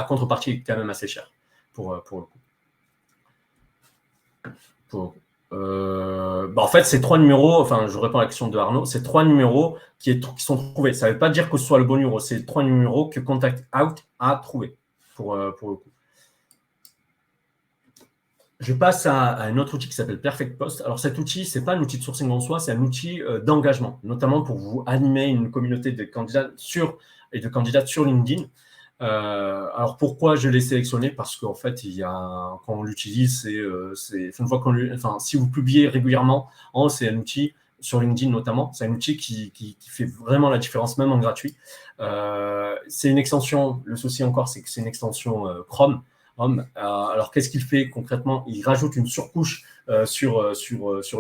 contrepartie est quand même assez chère pour le coup. En fait, ces 3 numéros, enfin, je réponds à la question de Arnaud, c'est 3 numéros qui sont trouvés. Ça ne veut pas dire que ce soit le bon numéro, c'est 3 numéros que Contact Out a trouvé pour le coup. Je passe à un autre outil qui s'appelle Perfect Post. Alors, cet outil, ce n'est pas un outil de sourcing en soi, c'est un outil d'engagement, notamment pour vous animer une communauté de candidats sur LinkedIn. Alors pourquoi je l'ai sélectionné? Parce qu'en fait, quand on l'utilise, c'est une fois si vous publiez régulièrement, c'est un outil sur LinkedIn notamment, c'est un outil qui fait vraiment la différence, même en gratuit. C'est une extension. Le souci encore, c'est que c'est une extension Chrome. Alors qu'est-ce qu'il fait concrètement? Il rajoute une surcouche sur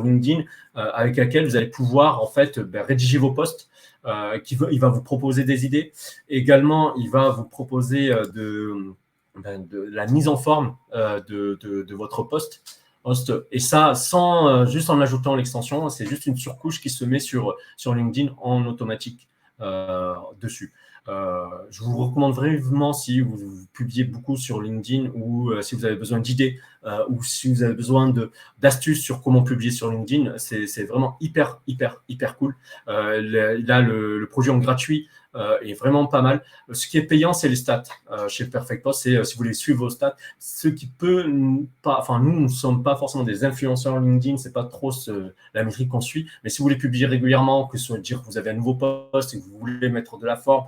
LinkedIn avec laquelle vous allez pouvoir en fait rédiger vos posts. Il va vous proposer des idées. Également, il va vous proposer de la mise en forme de votre post. Et ça, juste en ajoutant l'extension, c'est juste une surcouche qui se met sur LinkedIn en automatique dessus. Je vous recommande vraiment si vous publiez beaucoup sur LinkedIn ou si vous avez besoin d'idées ou si vous avez besoin d'astuces sur comment publier sur LinkedIn, c'est vraiment hyper cool. Là, le produit en gratuit est vraiment pas mal. Ce qui est payant, c'est les stats. Chez Perfect Post, c'est si vous voulez suivre vos stats. Ce qui peut pas, enfin nous ne sommes pas forcément des influenceurs LinkedIn, c'est pas trop la métrique qu'on suit. Mais si vous voulez publier régulièrement, que ce soit dire que vous avez un nouveau post et que vous voulez mettre de la forme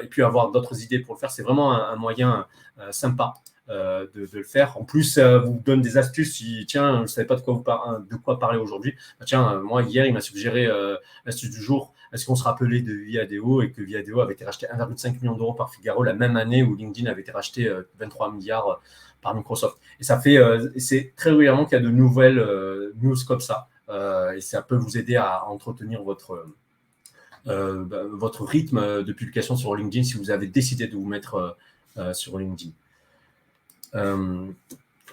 et puis avoir d'autres idées pour le faire, c'est vraiment un moyen sympa. De le faire. En plus, vous donne des astuces. Si, tiens, je ne savais pas de quoi parler aujourd'hui. Tiens, moi, hier, il m'a suggéré l'astuce du jour. Est-ce qu'on se rappelait de Viadeo et que Viadeo avait été racheté 1,5 million d'euros par Figaro la même année où LinkedIn avait été racheté 23 milliards par Microsoft. Et ça fait, c'est très régulièrement qu'il y a de nouvelles news comme ça. Et ça peut vous aider à entretenir votre rythme de publication sur LinkedIn si vous avez décidé de vous mettre sur LinkedIn.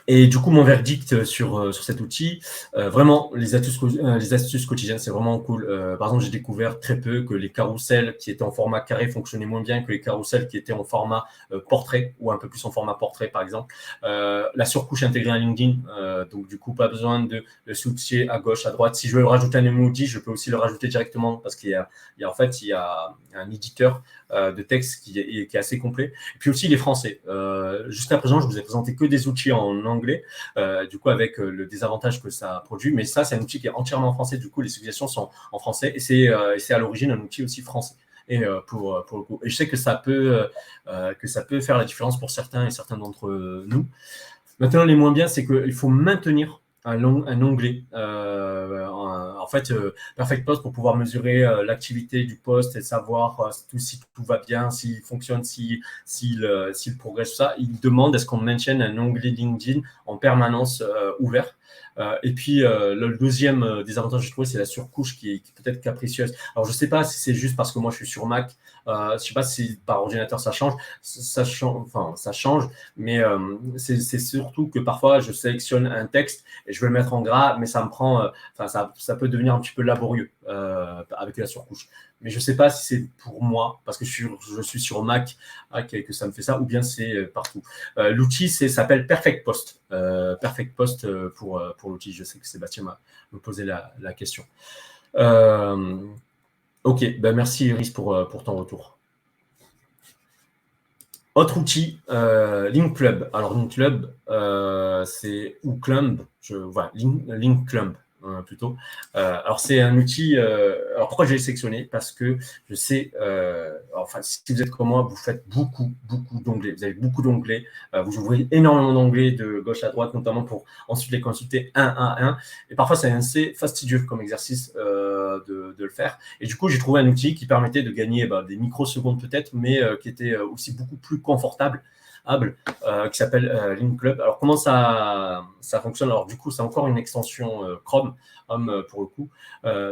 Et du coup, mon verdict sur cet outil, vraiment, les astuces quotidiennes, c'est vraiment cool. Par exemple, j'ai découvert très peu que les carousels qui étaient en format carré fonctionnaient moins bien que les carousels qui étaient en format portrait ou un peu plus en format portrait, par exemple. La surcouche intégrée à LinkedIn, donc du coup, pas besoin de le switcher à gauche, à droite. Si je veux rajouter un emoji, je peux aussi le rajouter directement parce qu'il y a un éditeur de texte qui est assez complet. Et puis aussi les français. Jusqu'à présent, je vous ai présenté que des outils en anglais, du coup avec le désavantage que ça produit. Mais ça, c'est un outil qui est entièrement en français. Du coup, les suggestions sont en français et c'est à l'origine un outil aussi français. Et pour le coup, et je sais que ça peut faire la différence pour certains et certains d'entre nous. Maintenant, les moins bien, c'est qu'il faut maintenir un onglet. En fait, Perfect Post, pour pouvoir mesurer l'activité du post et savoir si tout va bien, s'il fonctionne, s'il progresse, tout ça, il demande est-ce qu'on maintienne un onglet LinkedIn en permanence ouvert. Et puis, le deuxième désavantage que j'ai trouvé, c'est la surcouche qui est peut-être capricieuse. Alors, je ne sais pas si c'est juste parce que moi, je suis sur Mac. Je ne sais pas si par ordinateur, ça change. Ça change. Mais c'est surtout que parfois, je sélectionne un texte et je veux le mettre en gras, mais ça me prend, ça peut devenir un petit peu laborieux avec la surcouche. Mais je ne sais pas si c'est pour moi, parce que je suis sur Mac que ça me fait ça, ou bien c'est partout. L'outil s'appelle Perfect Post. Perfect Post pour l'outil. Je sais que Sébastien me posé la question. Ok, ben merci Iris pour ton retour. Autre outil, Link Club. Alors, Link Club, c'est ou Club, voilà, Link Club plutôt. Alors, c'est un outil. Alors, pourquoi j'ai sélectionné? Parce que je sais, enfin, si vous êtes comme moi, vous faites beaucoup d'onglets. Vous avez beaucoup d'onglets. Vous ouvrez énormément d'onglets de gauche à droite, notamment pour ensuite les consulter un à un. Et parfois, c'est assez fastidieux comme exercice de le faire. Et du coup, j'ai trouvé un outil qui permettait de gagner des microsecondes peut-être, mais qui était aussi beaucoup plus confortable, qui s'appelle Link Club. Alors, comment ça fonctionne? Alors, du coup, c'est encore une extension Chrome pour le coup.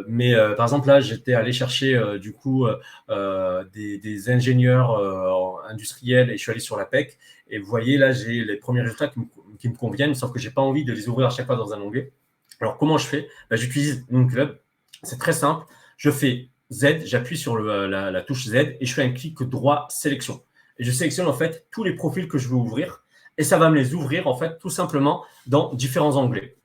Mais par exemple, là, j'étais allé chercher du coup des ingénieurs industriels et je suis allé sur la PEC. Et vous voyez, là, j'ai les premiers résultats qui me conviennent, sauf que je n'ai pas envie de les ouvrir à chaque fois dans un onglet. Alors, comment je fais? J'utilise Link Club. C'est très simple. Je fais Z, j'appuie sur la touche Z et je fais un clic droit sélection. Et je sélectionne en fait tous les profils que je veux ouvrir et ça va me les ouvrir en fait tout simplement dans différents onglets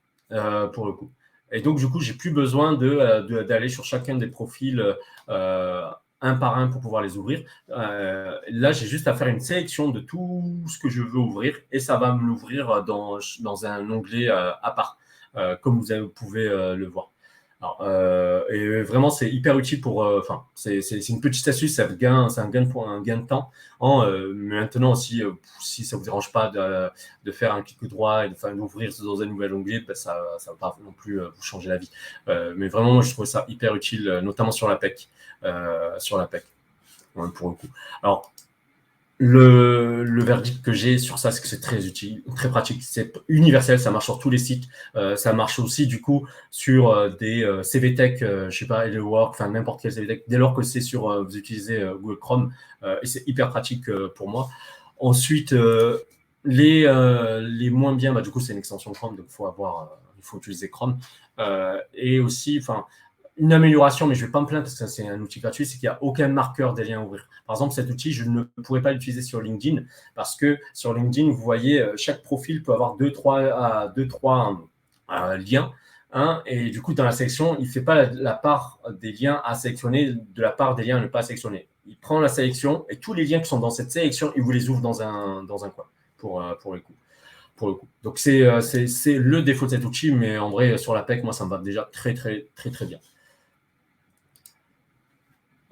pour le coup. Et donc du coup, j'ai plus besoin d'aller sur chacun des profils un par un pour pouvoir les ouvrir. Là, j'ai juste à faire une sélection de tout ce que je veux ouvrir et ça va me l'ouvrir dans un onglet à part, comme vous pouvez le voir. Alors, et vraiment, c'est hyper utile pour. Enfin, c'est une petite astuce, c'est un gain de temps. Mais maintenant aussi, si ça vous dérange pas de faire un clic droit et d'ouvrir dans un nouvel onglet, ça va pas non plus vous changer la vie. Mais vraiment, moi, je trouve ça hyper utile, notamment sur la PEC, ouais, pour le coup. Alors, le verdict que j'ai sur ça, c'est que c'est très utile, très pratique, c'est universel, ça marche sur tous les sites, ça marche aussi du coup sur des CVTech, je sais pas, HelloWork, enfin n'importe quel CVTech, dès lors que c'est sur, vous utilisez Google Chrome, et c'est hyper pratique pour moi. Ensuite, les moins bien, du coup c'est une extension Chrome, donc il faut utiliser Chrome, et aussi, enfin, une amélioration, mais je ne vais pas me plaindre parce que c'est un outil gratuit, c'est qu'il n'y a aucun marqueur des liens à ouvrir. Par exemple, cet outil, je ne pourrais pas l'utiliser sur LinkedIn parce que sur LinkedIn, vous voyez, chaque profil peut avoir deux, trois liens. Hein, et du coup, dans la sélection, il ne fait pas la part des liens à sélectionner de la part des liens à ne pas sélectionner. Il prend la sélection et tous les liens qui sont dans cette sélection, il vous les ouvre dans un coin pour le coup. Donc, c'est le défaut de cet outil, mais en vrai, sur la PEC, moi, ça me va déjà très bien.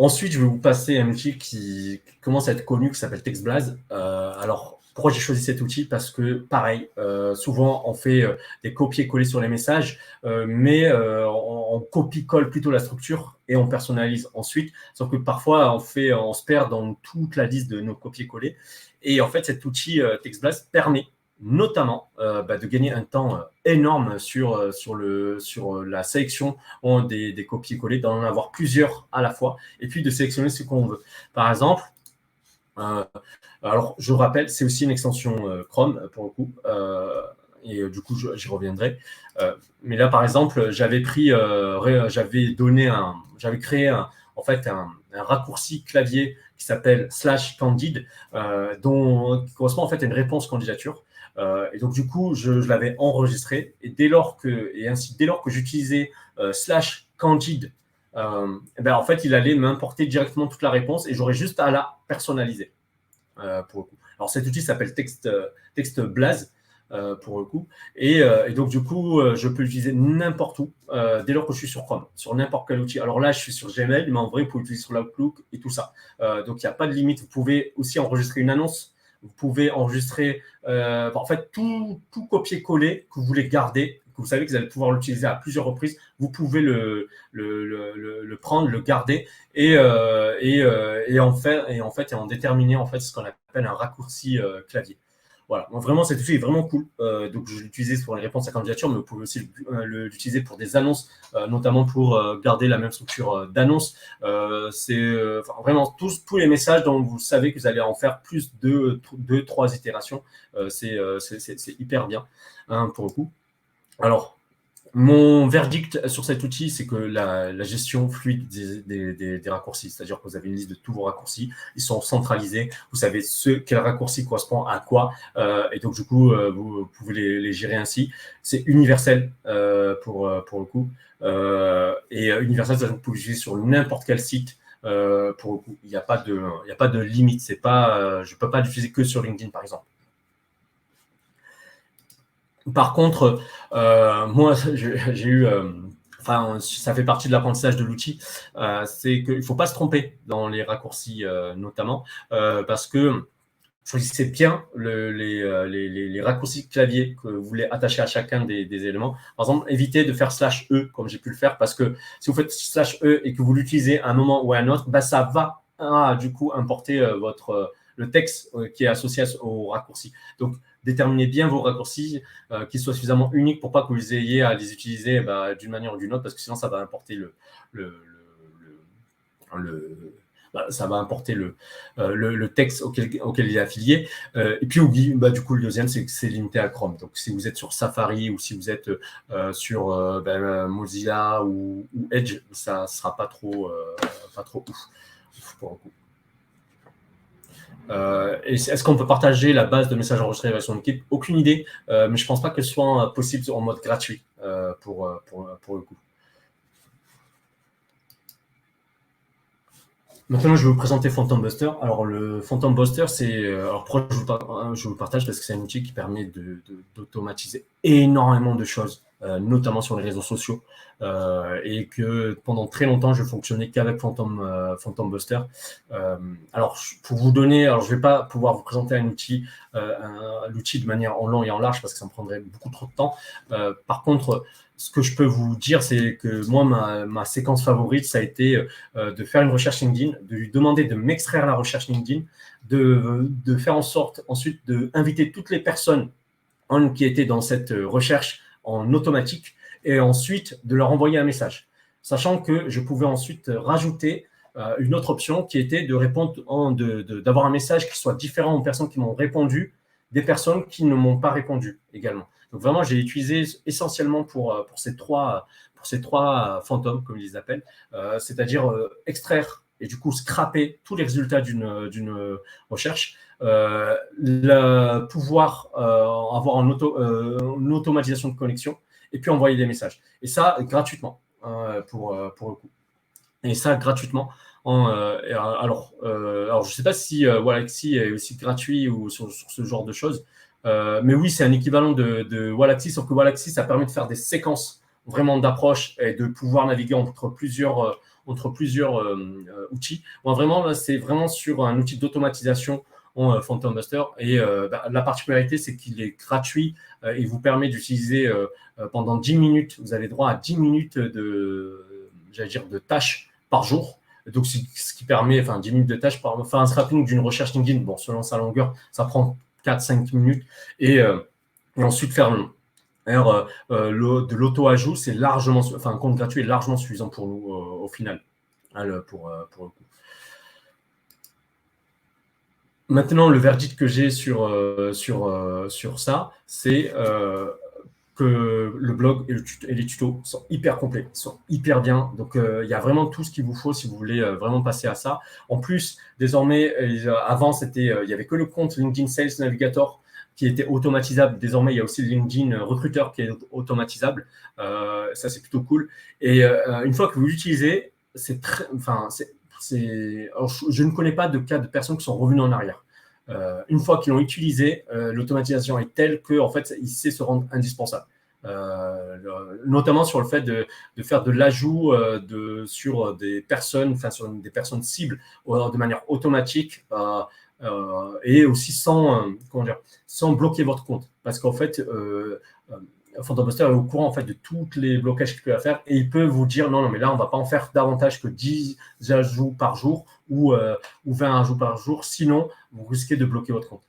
Ensuite, je vais vous passer un outil qui commence à être connu, qui s'appelle TextBlase. Alors, pourquoi j'ai choisi cet outil? Parce que, pareil, souvent, on fait des copier-coller sur les messages, mais on copie-colle plutôt la structure et on personnalise ensuite. Sauf que parfois, on se perd dans toute la liste de nos copier-coller. Et en fait, cet outil TextBlase permet notamment de gagner un temps énorme sur la sélection des copier-coller, d'en avoir plusieurs à la fois, et puis de sélectionner ce qu'on veut. Par exemple, alors je rappelle, c'est aussi une extension Chrome pour le coup, et du coup j'y reviendrai. Mais là par exemple, j'avais créé en fait un raccourci clavier qui s'appelle /candide, qui correspond en fait à une réponse candidature. Et donc, du coup, je l'avais enregistré. Et dès lors que j'utilisais /candide, en fait, il allait m'importer directement toute la réponse et j'aurais juste à la personnaliser. Pour le coup. Alors, cet outil s'appelle TextBlase. Pour le coup. Et donc, du coup, je peux l'utiliser n'importe où, dès lors que je suis sur Chrome, sur n'importe quel outil. Alors là, je suis sur Gmail, mais en vrai, vous pouvez l'utiliser sur l'Outlook et tout ça. Donc, il n'y a pas de limite. Vous pouvez aussi enregistrer une annonce. Vous pouvez enregistrer, en fait, tout copier-coller que vous voulez garder, que vous savez que vous allez pouvoir l'utiliser à plusieurs reprises. Vous pouvez le prendre, le garder et en déterminer en fait ce qu'on appelle un raccourci clavier. Voilà, donc vraiment cet outil est vraiment cool. Donc je l'utilise pour les réponses à candidature, mais vous pouvez aussi l'utiliser pour des annonces, notamment pour garder la même structure d'annonce. C'est vraiment tous les messages dont vous savez que vous allez en faire plus de 2-3 itérations. C'est hyper bien hein, pour le coup. Alors, mon verdict sur cet outil, c'est que la gestion fluide des raccourcis, c'est-à-dire que vous avez une liste de tous vos raccourcis, ils sont centralisés, vous savez quel raccourci correspond à quoi, et donc du coup, vous pouvez les gérer ainsi. C'est universel pour le coup, et universel, ça vous pouvez l'utiliser sur n'importe quel site. Pour le coup, il n'y a pas de limite. C'est pas, je ne peux pas l'utiliser que sur LinkedIn, par exemple. Par contre, moi, j'ai eu, ça fait partie de l'apprentissage de l'outil, c'est qu'il ne faut pas se tromper dans les raccourcis, notamment, parce que choisissez bien les raccourcis clavier que vous voulez attacher à chacun des éléments. Par exemple, évitez de faire /e comme j'ai pu le faire, parce que si vous faites /e et que vous l'utilisez à un moment ou à un autre, ça va du coup importer le texte qui est associé au raccourci. Donc, déterminez bien vos raccourcis, qu'ils soient suffisamment uniques pour pas que vous ayez à les utiliser d'une manière ou d'une autre, parce que sinon ça va importer ça va importer le texte auquel il est affilié. Et puis, du coup, le deuxième, c'est que c'est limité à Chrome. Donc, si vous êtes sur Safari ou si vous êtes sur Mozilla ou Edge, ça ne sera pas trop ouf pour le coup. Est-ce qu'on peut partager la base de messages enregistrés avec son équipe? Aucune idée, mais je ne pense pas que ce soit possible en mode gratuit pour le coup. Maintenant, je vais vous présenter Phantom Buster. Alors, le Phantom Buster, pourquoi je vous le partage? Parce que c'est un outil qui permet d'automatiser énormément de choses, notamment sur les réseaux sociaux. Et que pendant très longtemps, je fonctionnais qu'avec Phantom Buster. Alors, pour vous donner, je ne vais pas pouvoir vous présenter l'outil de manière en long et en large parce que ça me prendrait beaucoup trop de temps. Par contre, ce que je peux vous dire, c'est que moi, ma séquence favorite, ça a été de faire une recherche LinkedIn, de lui demander de m'extraire la recherche LinkedIn, de faire en sorte ensuite d'inviter toutes les personnes qui étaient dans cette recherche en automatique et ensuite de leur envoyer un message. Sachant que je pouvais ensuite rajouter une autre option qui était de répondre, d'avoir un message qui soit différent aux personnes qui m'ont répondu des personnes qui ne m'ont pas répondu également. Donc vraiment, j'ai utilisé essentiellement pour ces trois fantômes, comme ils les appellent, c'est-à-dire extraire et du coup scraper tous les résultats d'une recherche, pouvoir avoir une automatisation de connexion et puis envoyer des messages. Et ça, gratuitement, pour le coup. Et ça, gratuitement. Alors, je ne sais pas si Wallaxy est aussi gratuit ou sur ce genre de choses. Mais oui, c'est un équivalent de Wallaxy, sauf que Wallaxy, ça permet de faire des séquences vraiment d'approche et de pouvoir naviguer entre plusieurs outils. Moi, vraiment, là, c'est vraiment sur un outil d'automatisation en Phantom Buster. Et la particularité, c'est qu'il est gratuit et vous permet d'utiliser pendant 10 minutes. Vous avez droit à 10 minutes de tâches par jour. Donc, ce qui permet, 10 minutes de tâches un scrapping d'une recherche LinkedIn, bon, selon sa longueur, ça prend 4-5 minutes. Et ensuite, faire de l'auto-ajout, c'est largement, un compte gratuit est largement suffisant pour nous au final, pour le coup. Maintenant, le verdict que j'ai sur ça, c'est que le blog et les tutos sont hyper complets, sont hyper bien. Donc, il y a vraiment tout ce qu'il vous faut si vous voulez vraiment passer à ça. En plus, désormais, avant, il n'y avait que le compte LinkedIn Sales Navigator qui était automatisable. Désormais, il y a aussi le LinkedIn Recruiter qui est automatisable. Ça, c'est plutôt cool. Et une fois que vous l'utilisez, alors, je ne connais pas de cas de personnes qui sont revenues en arrière. Une fois qu'ils l'ont utilisé, l'automatisation est telle qu'en fait, il sait se rendre indispensable. Notamment sur le fait de faire de l'ajout sur des personnes, sur des personnes cibles de manière automatique et aussi sans bloquer votre compte. Parce qu'en fait, Phantom Buster est au courant en fait, de tous les blocages qu'il peut faire et il peut vous dire non, mais là, on ne va pas en faire davantage que 10 ajouts par jour ou 20 ajouts par jour, sinon, vous risquez de bloquer votre compte.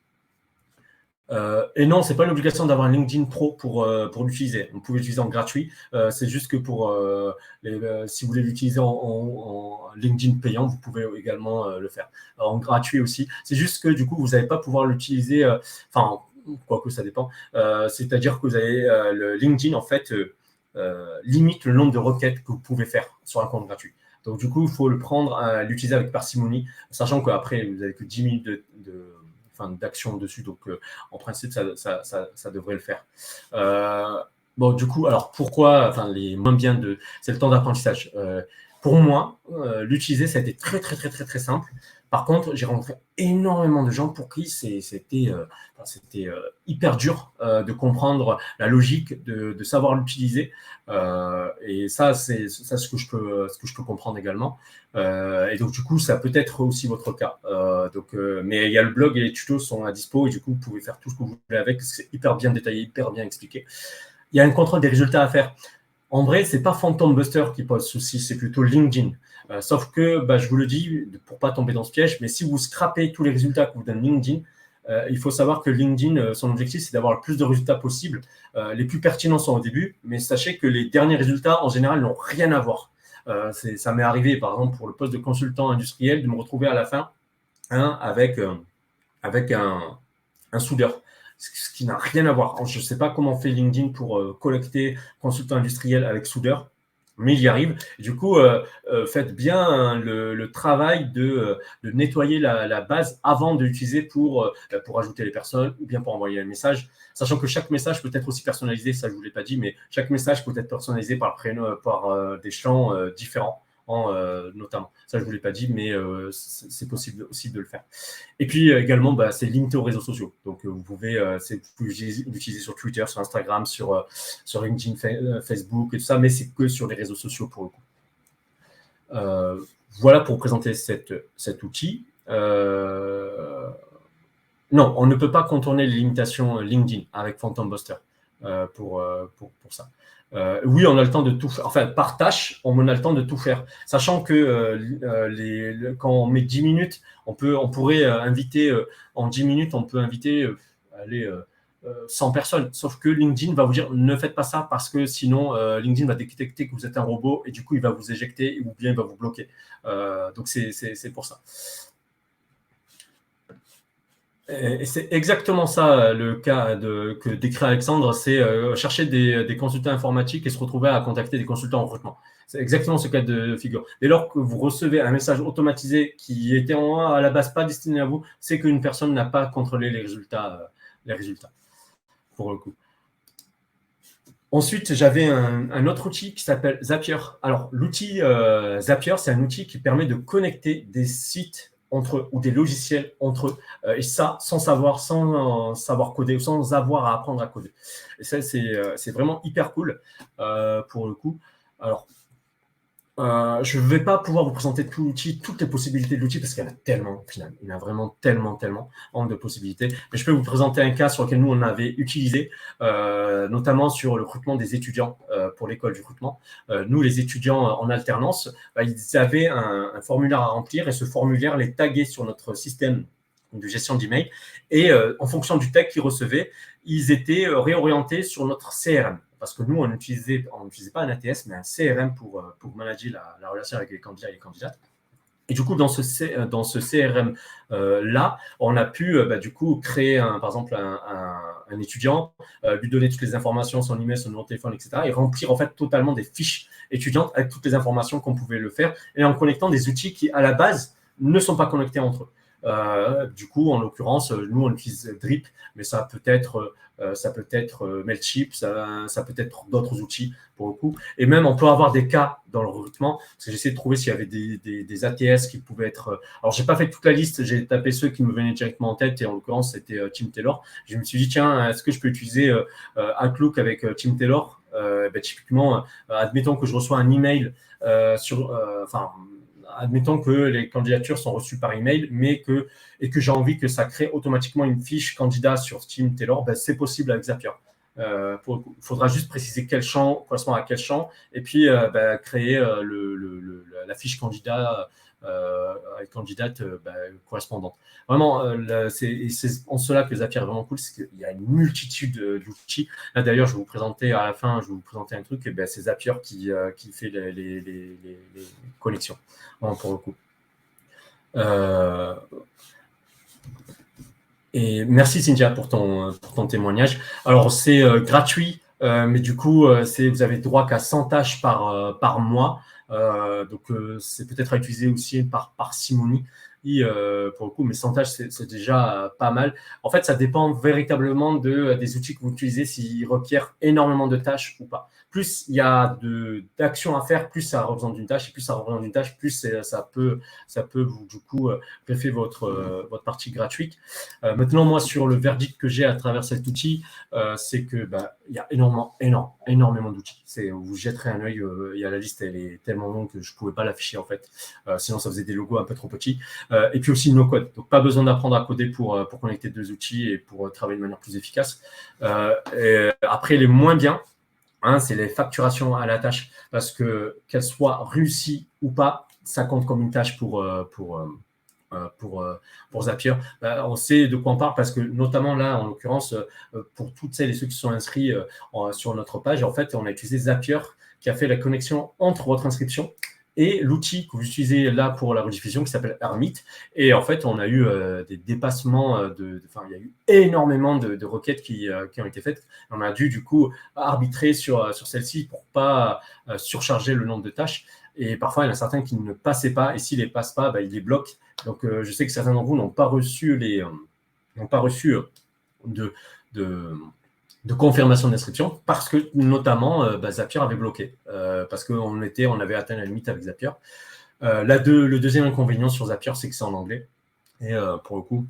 Et non, ce n'est pas une obligation d'avoir un LinkedIn Pro pour l'utiliser. Vous pouvez l'utiliser en gratuit. C'est juste que si vous voulez l'utiliser en LinkedIn payant, vous pouvez également le faire. En gratuit aussi. C'est juste que du coup, vous n'allez pas pouvoir l'utiliser. Quoique ça dépend. C'est-à-dire que vous avez le LinkedIn, en fait, limite le nombre de requêtes que vous pouvez faire sur un compte gratuit. Donc, du coup, il faut l'utiliser avec parcimonie, sachant qu'après, vous n'avez que 10 minutes d'action dessus. Donc, en principe, ça devrait le faire. Bon, du coup, alors pourquoi, les moins bien c'est le temps d'apprentissage. Pour moi, l'utiliser, ça a été très, très, très, très, très simple. Par contre, j'ai rencontré énormément de gens pour qui c'était hyper dur de comprendre la logique, de savoir l'utiliser. Et ça, c'est ce que je peux comprendre également. Et donc, du coup, ça peut être aussi votre cas. Mais il y a le blog et les tutos sont à dispo et du coup, vous pouvez faire tout ce que vous voulez avec. C'est hyper bien détaillé, hyper bien expliqué. Il y a un contrôle des résultats à faire. En vrai, ce n'est pas Phantom Buster qui pose souci, c'est plutôt LinkedIn. Sauf que, je vous le dis, pour ne pas tomber dans ce piège, mais si vous scrapez tous les résultats que vous donne LinkedIn, il faut savoir que LinkedIn, son objectif, c'est d'avoir le plus de résultats possible. Les plus pertinents sont au début, mais sachez que les derniers résultats, en général, n'ont rien à voir. Ça m'est arrivé, par exemple, pour le poste de consultant industriel, de me retrouver à la fin avec un soudeur, ce qui n'a rien à voir. Je ne sais pas comment fait LinkedIn pour collecter consultant industriel avec soudeur, mais il y arrive. Et du coup, faites bien le travail de nettoyer la base avant de l'utiliser pour ajouter les personnes ou bien pour envoyer un message, sachant que chaque message peut être aussi personnalisé, ça je ne vous l'ai pas dit, mais chaque message peut être personnalisé par des champs différents. Notamment. Ça, je ne vous l'ai pas dit, mais c'est possible aussi de le faire. Et puis également, c'est limité aux réseaux sociaux. Donc, vous pouvez l'utiliser sur Twitter, sur Instagram, sur LinkedIn, Facebook et tout ça, mais c'est que sur les réseaux sociaux pour le coup. Voilà pour présenter cet outil. Non, on ne peut pas contourner les limitations LinkedIn avec Phantom Buster pour ça. Oui, on a le temps de tout faire. Enfin, par tâche, on a le temps de tout faire. Sachant que quand on met 10 minutes, on pourrait inviter, en 10 minutes, on peut inviter 100 personnes. Sauf que LinkedIn va vous dire, ne faites pas ça parce que sinon, LinkedIn va détecter que vous êtes un robot et du coup, il va vous éjecter ou bien il va vous bloquer. Donc, c'est pour ça. Et c'est exactement ça le cas que décrit Alexandre, c'est chercher des consultants informatiques et se retrouver à contacter des consultants en recrutement. C'est exactement ce cas de figure. Dès lors que vous recevez un message automatisé qui était à la base pas destiné à vous, c'est qu'une personne n'a pas contrôlé les résultats pour le coup. Ensuite, j'avais un autre outil qui s'appelle Zapier. Alors, l'outil Zapier, c'est un outil qui permet de connecter des sites entre eux ou des logiciels entre eux. Et ça, sans savoir coder ou sans avoir à apprendre à coder. Et ça, c'est vraiment hyper cool pour le coup. Alors, je ne vais pas pouvoir vous présenter tout l'outil, toutes les possibilités de l'outil, parce qu'il y en a tellement, au final. Il y en a vraiment tellement de possibilités. Mais je peux vous présenter un cas sur lequel nous, on avait utilisé, notamment sur le recrutement des étudiants pour l'école du recrutement. Nous, les étudiants en alternance, ils avaient un formulaire à remplir et ce formulaire les taguait sur notre système de gestion d'email. Et en fonction du tag qu'ils recevaient, ils étaient réorientés sur notre CRM. Parce que nous, on n'utilisait pas un ATS, mais un CRM pour manager la relation avec les candidats et les candidates. Et du coup, dans ce CRM-là, on a pu du coup créer, par exemple, un étudiant, lui donner toutes les informations, son email, son numéro de téléphone, etc. et remplir en fait totalement des fiches étudiantes avec toutes les informations qu'on pouvait le faire et en connectant des outils qui, à la base, ne sont pas connectés entre eux. Du coup, en l'occurrence, nous, on utilise Drip, mais ça peut être Mailchimp, ça peut être d'autres outils pour le coup. Et même, on peut avoir des cas dans le recrutement, parce que j'essaie de trouver s'il y avait des ATS qui pouvaient être… Alors, je n'ai pas fait toute la liste, j'ai tapé ceux qui me venaient directement en tête, et en l'occurrence, c'était Team Taylor. Je me suis dit, tiens, est-ce que je peux utiliser Outlook avec Team Taylor typiquement, admettons que je reçois un email admettons que les candidatures sont reçues par email, et que j'ai envie que ça crée automatiquement une fiche candidat sur Team Taylor, c'est possible avec Zapier. Il faudra juste préciser quel champ correspond à quel champ, et puis créer la fiche candidat candidate correspondante. Vraiment, c'est en cela que Zapier est vraiment cool, c'est qu'il y a une multitude d'outils. Là, d'ailleurs, je vais vous présenter à la fin, un truc, et c'est Zapier qui fait les connexions, pour le coup. Et merci Cynthia pour ton témoignage. Alors, c'est gratuit, mais du coup, vous avez droit qu'à 100 tâches par mois. Donc, c'est peut-être à utiliser aussi par parcimonie. Pour le coup, mais 100 tâches, c'est déjà pas mal. En fait, ça dépend véritablement des outils que vous utilisez, s'ils requièrent énormément de tâches ou pas. Plus il y a d'actions à faire, plus ça représente une tâche, et plus ça représente une tâche, plus ça peut vous, du coup, greffer votre partie gratuite. Maintenant, moi, sur le verdict que j'ai à travers cet outil, c'est que il y a énormément d'outils. Vous jetterez un œil, il y a la liste, elle est tellement longue que je ne pouvais pas l'afficher en fait. Sinon, ça faisait des logos un peu trop petits. Et puis aussi no code. Donc, pas besoin d'apprendre à coder pour connecter deux outils et pour travailler de manière plus efficace. Et après, les moins bien, c'est les facturations à la tâche, parce que qu'elles soient réussies ou pas, ça compte comme une tâche pour Zapier. On sait de quoi on parle, parce que notamment là, en l'occurrence, pour toutes celles et ceux qui sont inscrits sur notre page, en fait, on a utilisé Zapier qui a fait la connexion entre votre inscription et l'outil que vous utilisez là pour la rediffusion qui s'appelle Hermit. Et en fait, on a eu des dépassements il y a eu énormément de requêtes qui ont été faites. On a dû, du coup, arbitrer sur celle-ci pour ne pas surcharger le nombre de tâches. Et parfois, il y en a certains qui ne passaient pas. Et s'ils ne les passent pas, ils les bloquent. Donc, je sais que certains d'entre vous n'ont pas reçu de confirmation d'inscription, parce que notamment Zapier avait bloqué, parce qu'on avait atteint la limite avec Zapier. Le deuxième inconvénient sur Zapier, c'est que c'est en anglais, et pour le coup,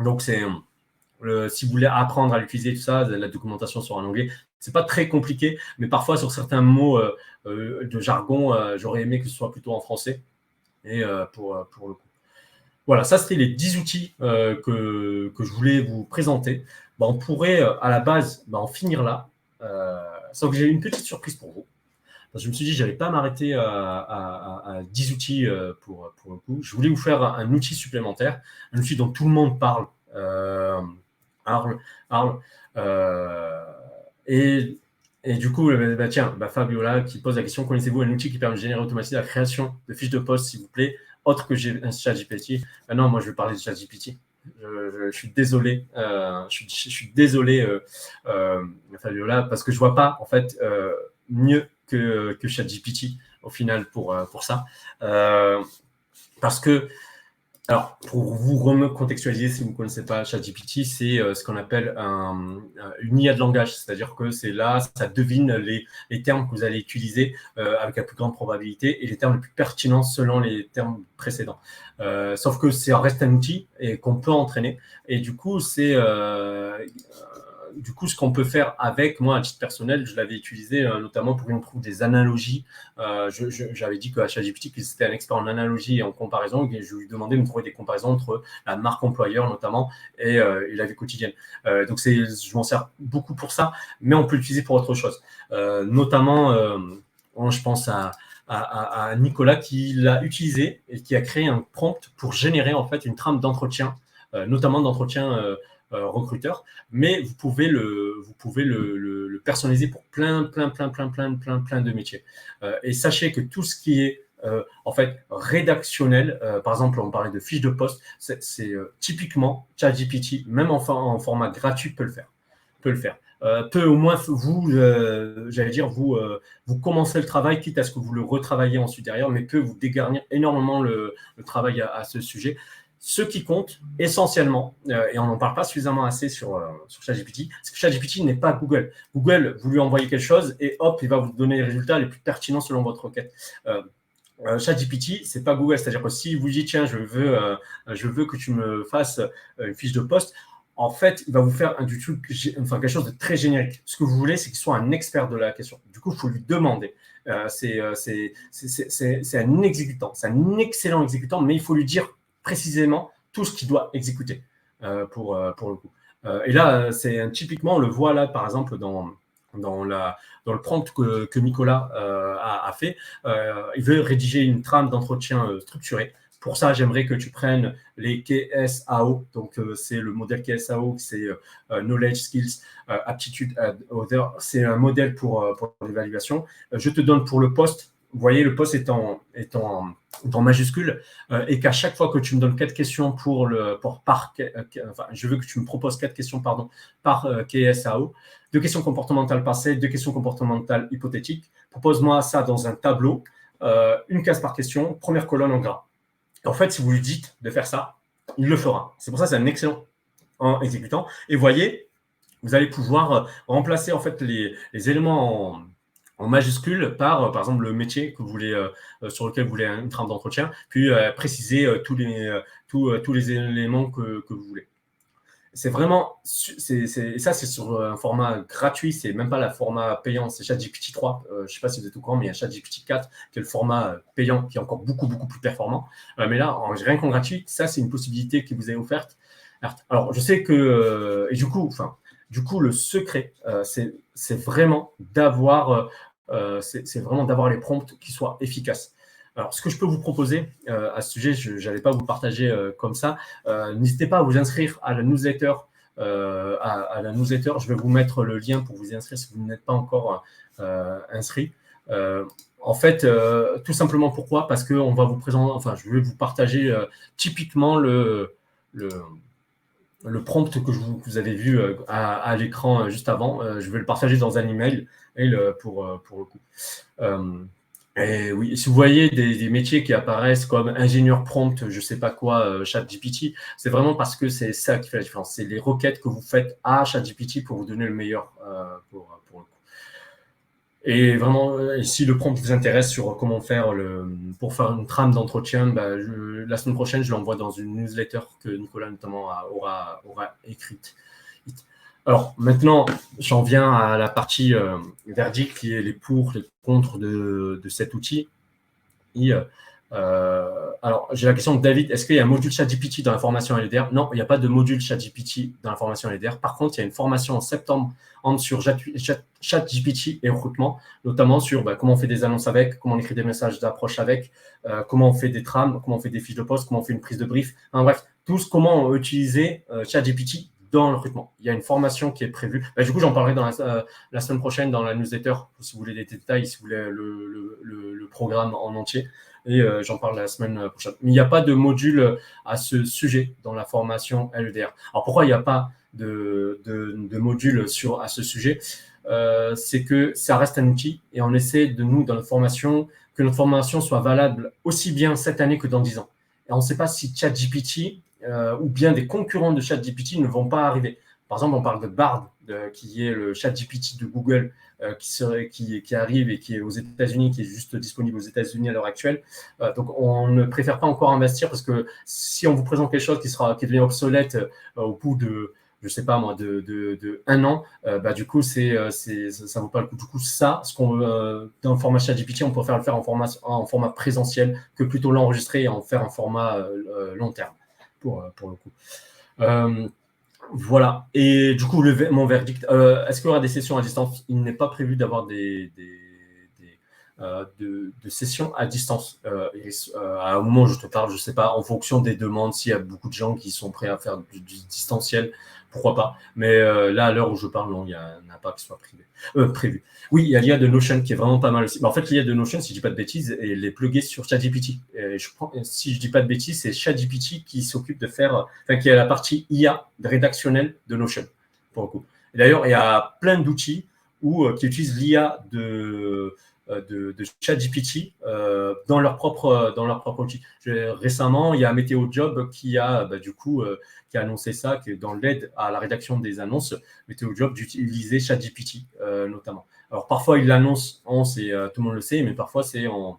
donc si vous voulez apprendre à l'utiliser, tout ça, la documentation sera en anglais. C'est pas très compliqué, mais parfois sur certains mots de jargon, j'aurais aimé que ce soit plutôt en français, et pour le coup. Voilà, ça, c'était les 10 outils que je voulais vous présenter. On pourrait, à la base, en finir là. Sauf que j'ai une petite surprise pour vous. Je me suis dit que je n'allais pas m'arrêter à 10 outils pour le coup. Je voulais vous faire un outil supplémentaire, un outil dont tout le monde parle. Arles. Et du coup, Fabiola qui pose la question, connaissez-vous un outil qui permet de générer automatiquement la création de fiches de poste, s'il vous plaît, autre que ChatGPT? Non, moi, je vais parler de ChatGPT. Je suis désolé. Je suis désolé, Fabiola, parce que je vois pas en fait mieux que ChatGPT au final pour ça. Parce que alors, pour vous recontextualiser, si vous ne connaissez pas ChatGPT, c'est ce qu'on appelle une IA de langage. C'est-à-dire que c'est là, ça devine les termes que vous allez utiliser avec la plus grande probabilité et les termes les plus pertinents selon les termes précédents. Sauf que ça reste un outil et qu'on peut entraîner. Et du coup, ce qu'on peut faire avec, moi, à titre personnel, je l'avais utilisé notamment pour qu'on trouve des analogies. J'avais dit qu'à ChatGPT, que c'était un expert en analogie et en comparaison, et je lui demandais de me trouver des comparaisons entre la marque employeur notamment et la vie quotidienne. Donc, je m'en sers beaucoup pour ça, mais on peut l'utiliser pour autre chose. Notamment, je pense à Nicolas qui l'a utilisé et qui a créé un prompt pour générer en fait une trame d'entretien, notamment d'entretien recruteur, mais vous pouvez le personnaliser pour plein de métiers. Et sachez que tout ce qui est en fait rédactionnel, par exemple, on parlait de fiches de poste, c'est typiquement ChatGPT, même en format gratuit, peut le faire. Peut au moins vous commencez le travail, quitte à ce que vous le retravaillez ensuite derrière, mais peut vous dégarnir énormément le travail à ce sujet. Ce qui compte essentiellement, et on n'en parle pas suffisamment assez sur ChatGPT, c'est que ChatGPT n'est pas Google. Google, vous lui envoyez quelque chose et hop, il va vous donner les résultats les plus pertinents selon votre requête. ChatGPT, c'est pas Google, c'est-à-dire que si vous dites tiens, je veux que tu me fasses une fiche de poste, en fait, il va vous faire quelque chose de très générique. Ce que vous voulez, c'est qu'il soit un expert de la question. Du coup, il faut lui demander. C'est un exécutant, c'est un excellent exécutant, mais il faut lui dire précisément tout ce qu'il doit exécuter pour le coup. Et là, c'est typiquement, on le voit là, par exemple, dans le prompt que Nicolas a fait. Il veut rédiger une trame d'entretien structurée. Pour ça, j'aimerais que tu prennes les KSAO. Donc, c'est le modèle KSAO, c'est Knowledge, Skills, Aptitude, Other. C'est un modèle pour l'évaluation. Je te donne pour le poste. Vous voyez, le poste est en majuscule et qu'à chaque fois que tu me donnes 4 questions je veux que tu me proposes 4 questions par KSAO, 2 questions comportementales passées, 2 questions comportementales hypothétiques. Propose-moi ça dans un tableau, une case par question, première colonne en gras. En fait, si vous lui dites de faire ça, il le fera. C'est pour ça que c'est un excellent exécutant. Et voyez, vous allez pouvoir remplacer en fait les éléments en majuscule par exemple, le métier que vous voulez, sur lequel vous voulez une trame d'entretien, puis préciser tous les éléments que vous voulez. C'est vraiment, ça c'est sur un format gratuit, c'est même pas le format payant, c'est ChatGPT 3. Je ne sais pas si vous êtes au courant, mais il y a ChatGPT 4 qui est le format payant, qui est encore beaucoup plus performant. Mais là, rien qu'en gratuit, ça c'est une possibilité qui vous est offerte. Alors, je sais que, et du coup, le secret, c'est vraiment d'avoir les prompts qui soient efficaces. Alors, ce que je peux vous proposer à ce sujet, je n'allais pas vous partager comme ça. N'hésitez pas à vous inscrire à la newsletter. Je vais vous mettre le lien pour vous y inscrire si vous n'êtes pas encore inscrit. En fait, tout simplement pourquoi ? Parce que on va vous présenter, je vais vous partager typiquement le prompt que vous avez vu à l'écran juste avant. Je vais le partager dans un email pour le coup. Et oui, si vous voyez des métiers qui apparaissent comme ingénieur prompt, je ne sais pas quoi, ChatGPT, c'est vraiment parce que c'est ça qui fait la différence. C'est les requêtes que vous faites à ChatGPT pour vous donner le meilleur pour le coup. Et vraiment, si le prompt vous intéresse sur comment faire pour faire une trame d'entretien, la semaine prochaine, je l'envoie dans une newsletter que Nicolas notamment aura écrite. Alors maintenant, j'en viens à la partie verdict qui est les pour, les contre de cet outil. Alors, j'ai la question de David, est-ce qu'il y a un module ChatGPT dans la formation LDR ? Non, il n'y a pas de module ChatGPT dans la formation LDR. Par contre, il y a une formation en septembre sur ChatGPT et recrutement, notamment sur comment on fait des annonces avec, comment on écrit des messages d'approche avec, comment on fait des trames, comment on fait des fiches de poste, comment on fait une prise de brief. Bref, comment utiliser ChatGPT dans le recrutement. Il y a une formation qui est prévue. Du coup, j'en parlerai dans la semaine prochaine dans la newsletter, si vous voulez des détails, si vous voulez le programme en entier. et j'en parle la semaine prochaine. Mais il n'y a pas de module à ce sujet dans la formation LEDR. Alors pourquoi il n'y a pas de module à ce sujet? C'est que ça reste un outil et on essaie de nous, dans notre formation, que notre formation soit valable aussi bien cette année que dans 10 ans. Et on ne sait pas si ChatGPT ou bien des concurrents de ChatGPT ne vont pas arriver. Par exemple, on parle de Bard, qui est le ChatGPT de Google, qui arrive et qui est aux États-Unis, qui est juste disponible aux États-Unis à l'heure actuelle. Donc, on ne préfère pas encore investir parce que si on vous présente quelque chose qui devient obsolète au bout de, je sais pas moi, de 1 an, du coup, ça vaut pas le coup. Du coup, dans le format ChatGPT, on peut le faire en format présentiel que plutôt l'enregistrer et en faire un format long terme pour le coup. Voilà. Et du coup, mon verdict, est-ce qu'il y aura des sessions à distance? Il n'est pas prévu d'avoir de sessions à distance. À un moment où je te parle, je ne sais pas, en fonction des demandes, s'il y a beaucoup de gens qui sont prêts à faire du distanciel, pourquoi pas. Mais là, à l'heure où je parle, non, il n'y en a pas qui soit prévu. Oui, il y a l'IA de Notion qui est vraiment pas mal aussi. Mais en fait, l'IA de Notion, si je ne dis pas de bêtises, elle est pluguée sur ChatGPT. Si je ne dis pas de bêtises, c'est ChatGPT qui s'occupe de faire, qui a la partie IA rédactionnelle de Notion, pour le coup. Et d'ailleurs, il y a plein d'outils qui utilisent l'IA de ChatGPT dans leur propre outil. Récemment, il y a Météo Job qui a qui a annoncé ça, que dans l'aide à la rédaction des annonces, Météo Job d'utiliser ChatGPT notamment. Alors parfois ils l'annoncent, tout le monde le sait, mais parfois c'est en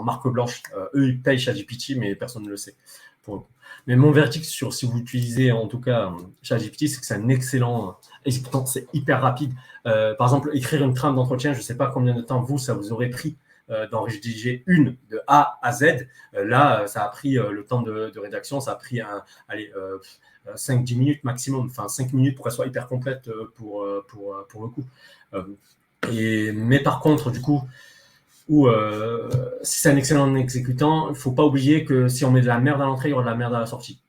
marque blanche. Eux ils payent ChatGPT, mais personne ne le sait. Mais mon verdict sur si vous utilisez en tout cas ChatGPT, c'est que c'est un excellent. Et pourtant, c'est hyper rapide. Par exemple, écrire une trame d'entretien, je ne sais pas combien de temps ça vous aurait pris d'en rédiger une de A à Z. Là, ça a pris le temps de rédaction, ça a pris 5-10 minutes maximum, enfin 5 minutes pour qu'elle soit hyper complète pour le coup. Mais par contre, du coup, si c'est un excellent exécutant, il ne faut pas oublier que si on met de la merde à l'entrée, il y aura de la merde à la sortie.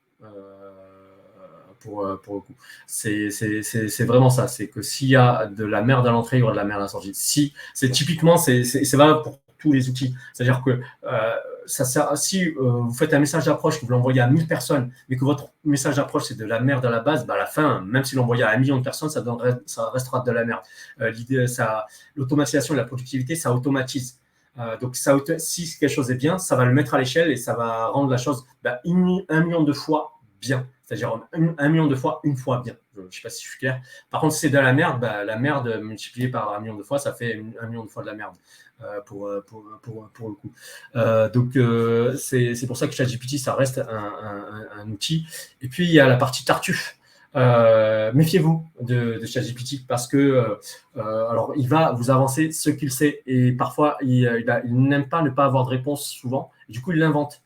Pour le coup. C'est vraiment ça. C'est que s'il y a de la merde à l'entrée, il y aura de la merde à la sortie. Typiquement, c'est valable pour tous les outils. C'est-à-dire que si vous faites un message d'approche que vous l'envoyez à 1000 personnes, mais que votre message d'approche c'est de la merde à la base, à la fin, même si l'envoyez à 1 million de personnes, ça restera de la merde. L'automatisation et la productivité, ça automatise. Donc, si quelque chose est bien, ça va le mettre à l'échelle et ça va rendre la chose 1 million de fois bien. C'est-à-dire 1 million de fois, une fois bien. Je ne sais pas si je suis clair. Par contre, si c'est de la merde multipliée par 1 million de fois, ça fait 1 million de fois de la merde pour le coup. Donc, c'est pour ça que ChatGPT, ça reste un outil. Et puis, il y a la partie Tartuffe. Méfiez-vous de ChatGPT parce que alors il va vous avancer ce qu'il sait et parfois il n'aime pas ne pas avoir de réponse souvent et du coup il l'invente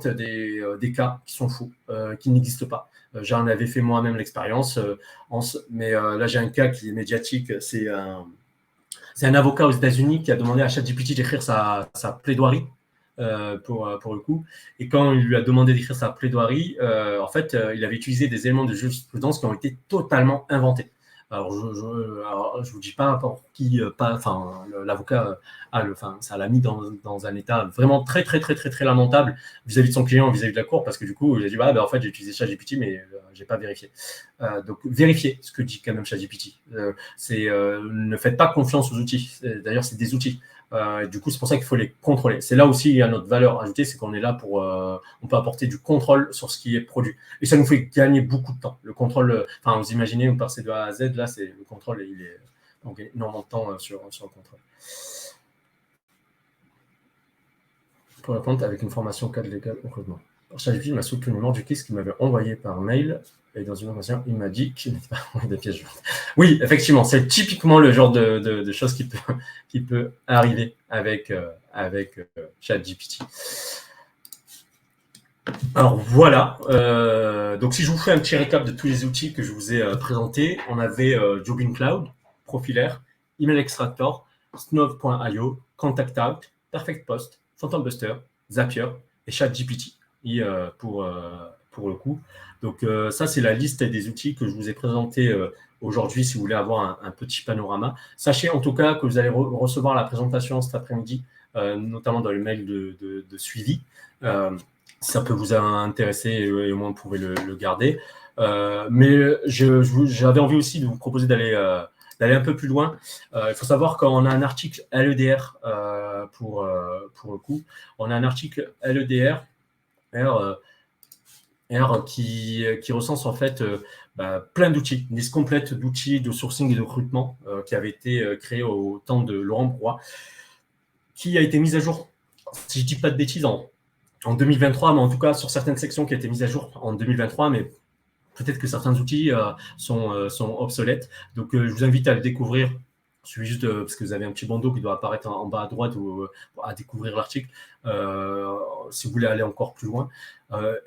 des cas qui sont faux, qui n'existent pas. J'en avais fait moi-même l'expérience, mais là j'ai un cas qui est médiatique, c'est un avocat aux États-Unis qui a demandé à ChatGPT d'écrire sa plaidoirie pour le coup. Et quand il lui a demandé d'écrire sa plaidoirie, en fait, il avait utilisé des éléments de jurisprudence qui ont été totalement inventés. Alors, je vous dis pas pour qui, l'avocat ça l'a mis dans un état vraiment très très très très très lamentable vis-à-vis de son client, vis-à-vis de la cour, parce que du coup, il a dit en fait j'ai utilisé ChatGPT, mais j'ai pas vérifié. Donc vérifiez ce que dit quand même ChatGPT. Ne faites pas confiance aux outils. D'ailleurs, c'est des outils. Du coup, c'est pour ça qu'il faut les contrôler. C'est là aussi il y a notre valeur ajoutée, c'est qu'on est là pour, on peut apporter du contrôle sur ce qui est produit. Et ça nous fait gagner beaucoup de temps. Le contrôle, vous imaginez, vous passez de A à Z, là, c'est le contrôle, il est donc énormément de temps sur le contrôle. Pour répondre avec une formation cadre légal au recrutement. ChatGPT m'a soutenu le numéro du KISS qu'il m'avait envoyé par mail. Et dans une occasion, il m'a dit qu'il n'était pas envoyé des pièces jointes. Oui, effectivement, c'est typiquement le genre de choses qui peut arriver avec ChatGPT. Alors voilà, donc si je vous fais un petit récap de tous les outils que je vous ai présentés, on avait Jobin Cloud, Profilaire, Email Extractor, Snov.io, Contact Out, Perfect Post, Phantom Buster, Zapier et ChatGPT pour le coup. Donc ça, c'est la liste des outils que je vous ai présentés aujourd'hui si vous voulez avoir un petit panorama. Sachez en tout cas que vous allez recevoir la présentation cet après-midi notamment dans les mails de suivi. Ça peut vous intéresser et au moins vous pouvez le garder. Mais j'avais envie aussi de vous proposer d'aller un peu plus loin. Il faut savoir qu'on a un article LEDR pour le coup. On a un article LEDR qui recense en fait plein d'outils, une liste complète d'outils de sourcing et de recrutement qui avait été créé au temps de Laurent Broy, qui a été mise à jour, si je ne dis pas de bêtises, en 2023, mais en tout cas sur certaines sections qui a été mise à jour en 2023, mais peut-être que certains outils sont obsolètes. Donc, je vous invite à le découvrir. Il suffit juste parce que vous avez un petit bandeau qui doit apparaître en bas à droite à découvrir l'article si vous voulez aller encore plus loin.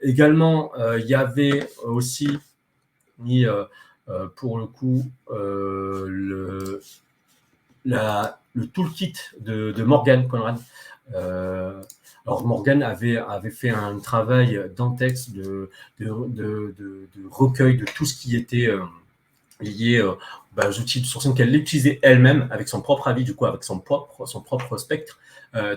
Également, il y avait aussi mis pour le coup le toolkit de Morgan Conrad. Alors Morgan avait fait un travail d'index de recueil de tout ce qui était lié aux outils de sourcing qu'elle utilisait elle-même avec son propre avis, du coup avec son propre spectre.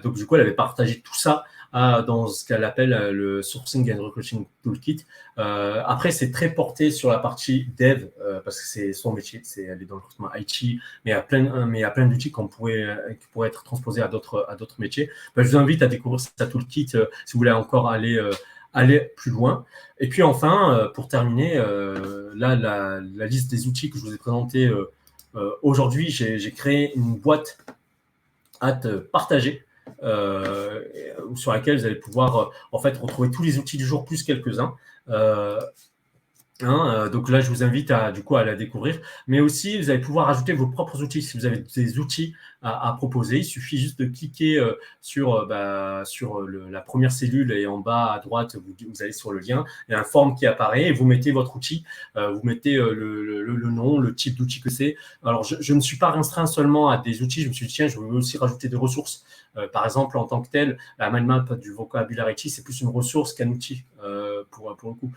Donc du coup, elle avait partagé tout ça dans ce qu'elle appelle le Sourcing and Recruiting Toolkit. Après, c'est très porté sur la partie dev parce que c'est son métier, elle est dans le recrutement IT, mais il y a plein d'outils qui pourraient être transposés à d'autres métiers. Je vous invite à découvrir sa toolkit si vous voulez encore aller plus loin. Et puis enfin, pour terminer, là, la liste des outils que je vous ai présentés aujourd'hui, j'ai créé une boîte à partager sur laquelle vous allez pouvoir en fait retrouver tous les outils du jour plus quelques-uns. Donc là, je vous invite à la découvrir. Mais aussi, vous allez pouvoir ajouter vos propres outils. Si vous avez des outils à proposer, il suffit juste de cliquer sur la première cellule et en bas à droite, vous allez sur le lien. Il y a un forme qui apparaît et vous mettez votre outil. Vous mettez le nom, le type d'outil que c'est. Alors, je ne suis pas restreint seulement à des outils. Je me suis dit, tiens, je veux aussi rajouter des ressources. Par exemple, en tant que tel, la mind map du Vocabulary, c'est plus une ressource qu'un outil pour le coup.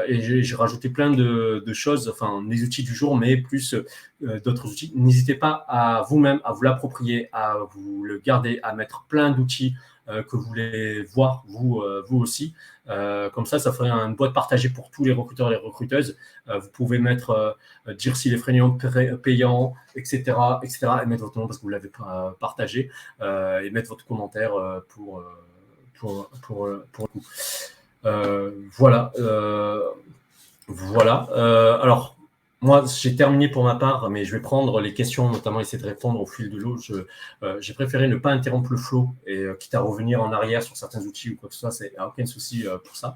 Et j'ai rajouté plein de choses, enfin des outils du jour, mais plus d'autres outils. N'hésitez pas à vous-même à vous l'approprier, à vous le garder, à mettre plein d'outils que vous voulez voir vous aussi. Comme ça ferait une boîte partagée pour tous les recruteurs et les recruteuses. Vous pouvez mettre dire s'il est freignant, payant, etc., et mettre votre nom parce que vous l'avez partagé et mettre votre commentaire pour le coup. Voilà. Alors, moi, j'ai terminé pour ma part, mais je vais prendre les questions, notamment essayer de répondre au fil de l'eau. J'ai préféré ne pas interrompre le flow et quitte à revenir en arrière sur certains outils ou quoi que ce soit, c'est aucun souci pour ça.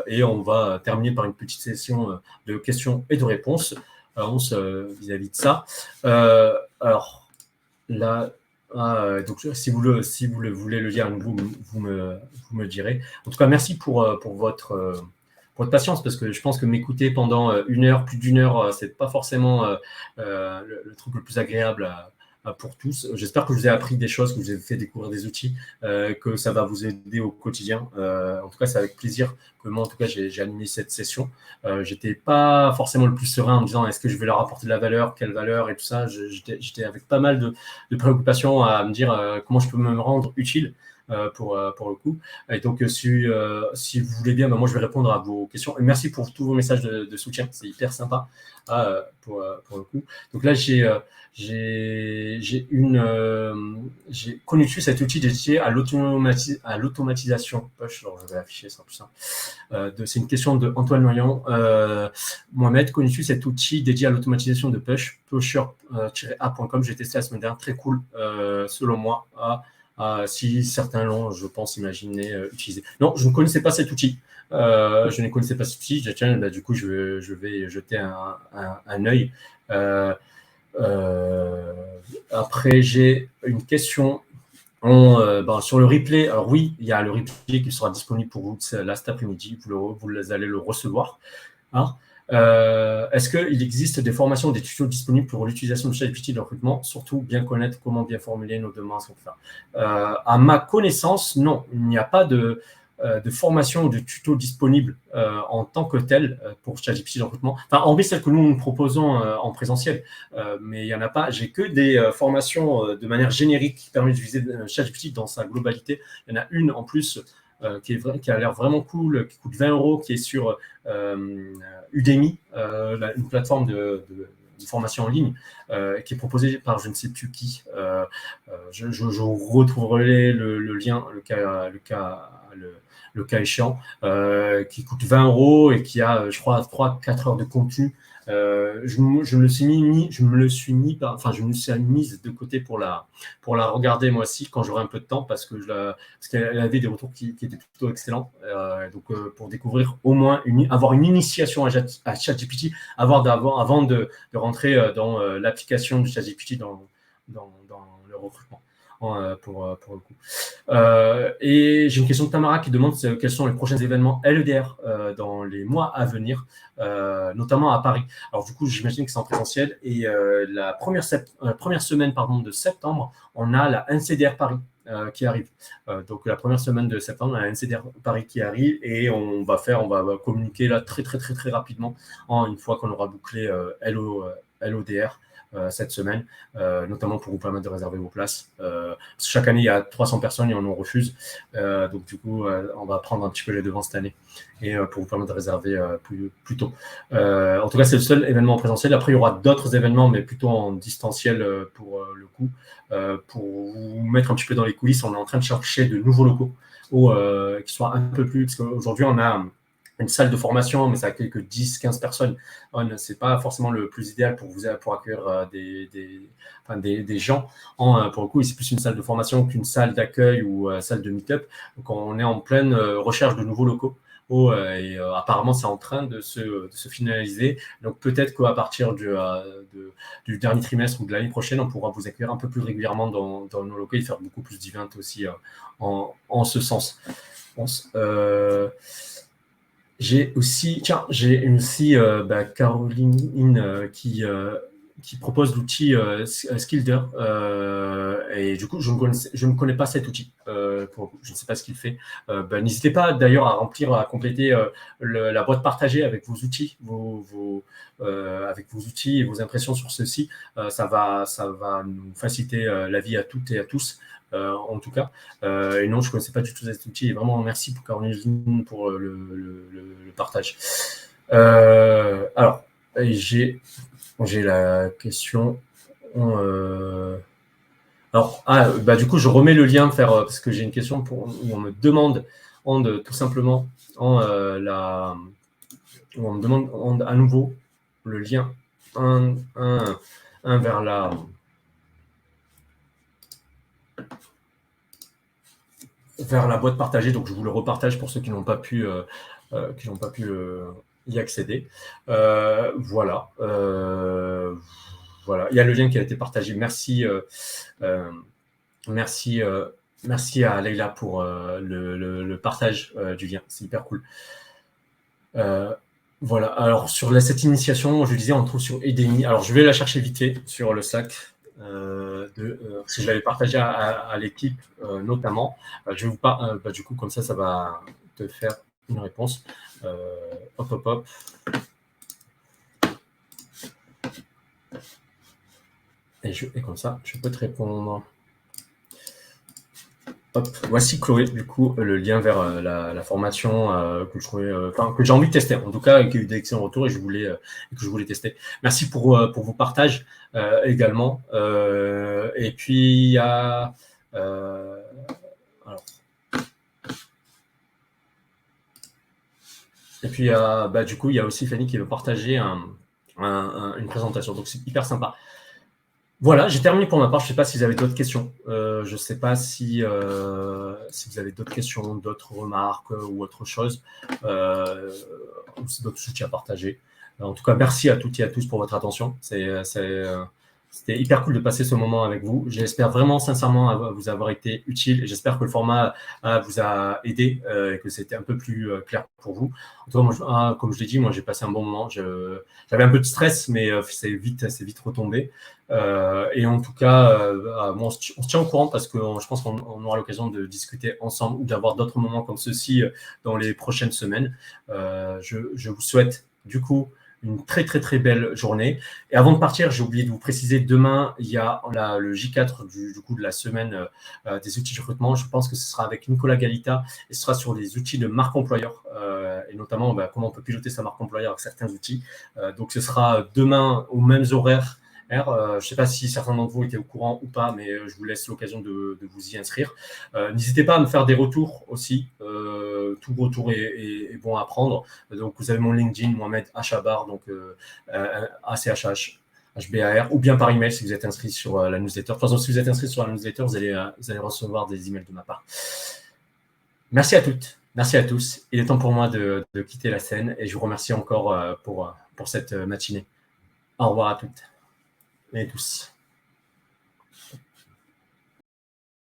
Et on va terminer par une petite session de questions et de réponses vis-à-vis de ça. Alors, là, donc, si vous voulez le lire, vous me direz. En tout cas, merci pour votre patience, parce que je pense que m'écouter pendant plus d'une heure, c'est pas forcément le truc le plus agréable pour tous. J'espère que je vous ai appris des choses, que je vous ai fait découvrir des outils, que ça va vous aider au quotidien. En tout cas, c'est avec plaisir que moi, en tout cas, j'ai animé cette session. J'étais pas forcément le plus serein en me disant est-ce que je vais leur apporter de la valeur, quelle valeur et tout ça. J'étais avec pas mal de préoccupations à me dire comment je peux me rendre utile pour le coup. Et donc, si vous voulez bien, moi, je vais répondre à vos questions. Et merci pour tous vos messages de soutien. C'est hyper sympa pour le coup. Donc là, j'ai connu cet outil dédié à l'automatisation Push. Alors, je vais afficher ça plus simple. C'est une question de Antoine Noyon. Mohamed, connais-tu cet outil dédié à l'automatisation de Push, pusher-a.com? J'ai testé la semaine dernière, très cool, selon moi. Si certains l'ont, je pense, imaginer utiliser. Non, je ne connaissais pas cet outil. Je ne connaissais pas cet outil. Tiens, du coup, je vais jeter un œil. Après, j'ai une question sur le replay. Alors oui, il y a le replay qui sera disponible pour vous là cet après-midi. Vous allez le recevoir. Est-ce qu'il existe des formations, des tutos disponibles pour l'utilisation de ChatGPT de recrutement, surtout bien connaître comment bien formuler nos demandes? À ma connaissance, non, il n'y a pas de de formation ou de tutos disponibles en tant que tel pour ChatGPT de recrutement. Enfin, hormis celles que nous proposons en présentiel, mais il n'y en a pas. J'ai que des formations de manière générique qui permettent d'utiliser ChatGPT dans sa globalité. Il y en a une en plus qui a l'air vraiment cool, qui coûte 20 €, qui est sur Udemy, une plateforme de formation en ligne qui est proposée par je ne sais plus qui. Je retrouverai le lien, le cas échéant, qui coûte 20 € et qui a, je crois, 3-4 heures de contenu. Je me le suis mise de côté pour la regarder moi aussi quand j'aurai un peu de temps parce qu'elle avait des retours qui étaient plutôt excellents. Donc pour découvrir au moins avoir une initiation à ChatGPT avant de rentrer dans l'application du ChatGPT dans le recrutement. Pour le coup. Et j'ai une question de Tamara qui demande quels sont les prochains événements LEDR dans les mois à venir, notamment à Paris. Alors du coup, j'imagine que c'est en présentiel. Et la première semaine de septembre, on a la NCDR Paris qui arrive. Donc la première semaine de septembre, on a la NCDR Paris qui arrive et on va communiquer là très rapidement une fois qu'on aura bouclé LODR. Cette semaine, notamment pour vous permettre de réserver vos places. Chaque année, il y a 300 personnes et on en refuse. Donc, du coup, on va prendre un petit peu les devants cette année et pour vous permettre de réserver plus tôt. En tout cas, c'est le seul événement en présentiel. Après, il y aura d'autres événements, mais plutôt en distanciel pour le coup. Pour vous mettre un petit peu dans les coulisses, on est en train de chercher de nouveaux locaux qui soient un peu plus... Parce qu'aujourd'hui, on a une salle de formation, mais ça accueille que 10-15 personnes. Ce n'est pas forcément le plus idéal pour accueillir des gens. Pour le coup, c'est plus une salle de formation qu'une salle d'accueil ou salle de meet-up. Donc, on est en pleine recherche de nouveaux locaux. Et apparemment, c'est en train de se finaliser. Donc, peut-être qu'à partir du dernier trimestre ou de l'année prochaine, on pourra vous accueillir un peu plus régulièrement dans nos locaux et faire beaucoup plus d'events aussi en ce sens. J'ai aussi Caroline qui propose l'outil Skillder. Et du coup, je ne connais pas cet outil. Je ne sais pas ce qu'il fait. N'hésitez pas d'ailleurs à compléter la boîte partagée avec vos outils, avec vos outils et vos impressions sur ceci. Ça va nous faciliter la vie à toutes et à tous. En tout cas. Et non, je ne connaissais pas du tout cet outil. Et vraiment, merci pour Caroline pour le partage. Alors, j'ai la question. Du coup, je remets le lien parce que j'ai une question où on me demande tout simplement où on me demande à nouveau le lien vers la boîte partagée, donc je vous le repartage pour ceux qui n'ont pas pu y accéder. Voilà. Il y a le lien qui a été partagé. Merci à Leïla pour le partage du lien. C'est hyper cool. Voilà. Alors sur cette initiation, je disais, on trouve sur Udemy. Alors je vais la chercher vite fait sur le Slack. Si je l'avais partagé à l'équipe notamment, je vais vous du coup comme ça va te faire une réponse. Hop. Et comme ça, je peux te répondre. Hop, voici Chloé, du coup, le lien vers la formation que j'ai envie de tester, en tout cas, qui a eu d'excellents retours et que je voulais tester. Merci pour vos partages également. Et puis, il y a... du coup, il y a aussi Fanny qui veut partager une présentation. Donc, c'est hyper sympa. Voilà, j'ai terminé pour ma part. Je ne sais pas si vous avez d'autres questions. Je ne sais pas si vous avez d'autres questions, d'autres remarques ou autre chose, d'autres outils à partager. En tout cas, merci à toutes et à tous pour votre attention. C'est C'était hyper cool de passer ce moment avec vous. J'espère vraiment sincèrement vous avoir été utile et j'espère que le format vous a aidé et que c'était un peu plus clair pour vous. En tout cas, moi, comme je l'ai dit, moi j'ai passé un bon moment. J'avais un peu de stress, mais c'est vite retombé. Et en tout cas, moi, on se tient au courant parce que je pense qu'on aura l'occasion de discuter ensemble ou d'avoir d'autres moments comme ceux-ci dans les prochaines semaines. Je vous souhaite du coup une très belle journée. Et avant de partir, j'ai oublié de vous préciser, demain, il y a le J4 du coup de la semaine des outils de recrutement. Je pense que ce sera avec Nicolas Galita et ce sera sur les outils de marque employeur et notamment comment on peut piloter sa marque employeur avec certains outils. Donc, ce sera demain aux mêmes horaires. Je ne sais pas si certains d'entre vous étaient au courant ou pas, mais je vous laisse l'occasion de vous y inscrire. N'hésitez pas à me faire des retours aussi. Tout retour est bon à prendre. Donc, vous avez mon LinkedIn, Mohamed Hachabar, donc ACHH. HBAR, ou bien par email si vous êtes inscrit sur la newsletter. De toute façon, si vous êtes inscrit sur la newsletter, vous allez recevoir des emails de ma part. Merci à toutes, merci à tous. Il est temps pour moi de quitter la scène et je vous remercie encore pour cette matinée. Au revoir à toutes et tous.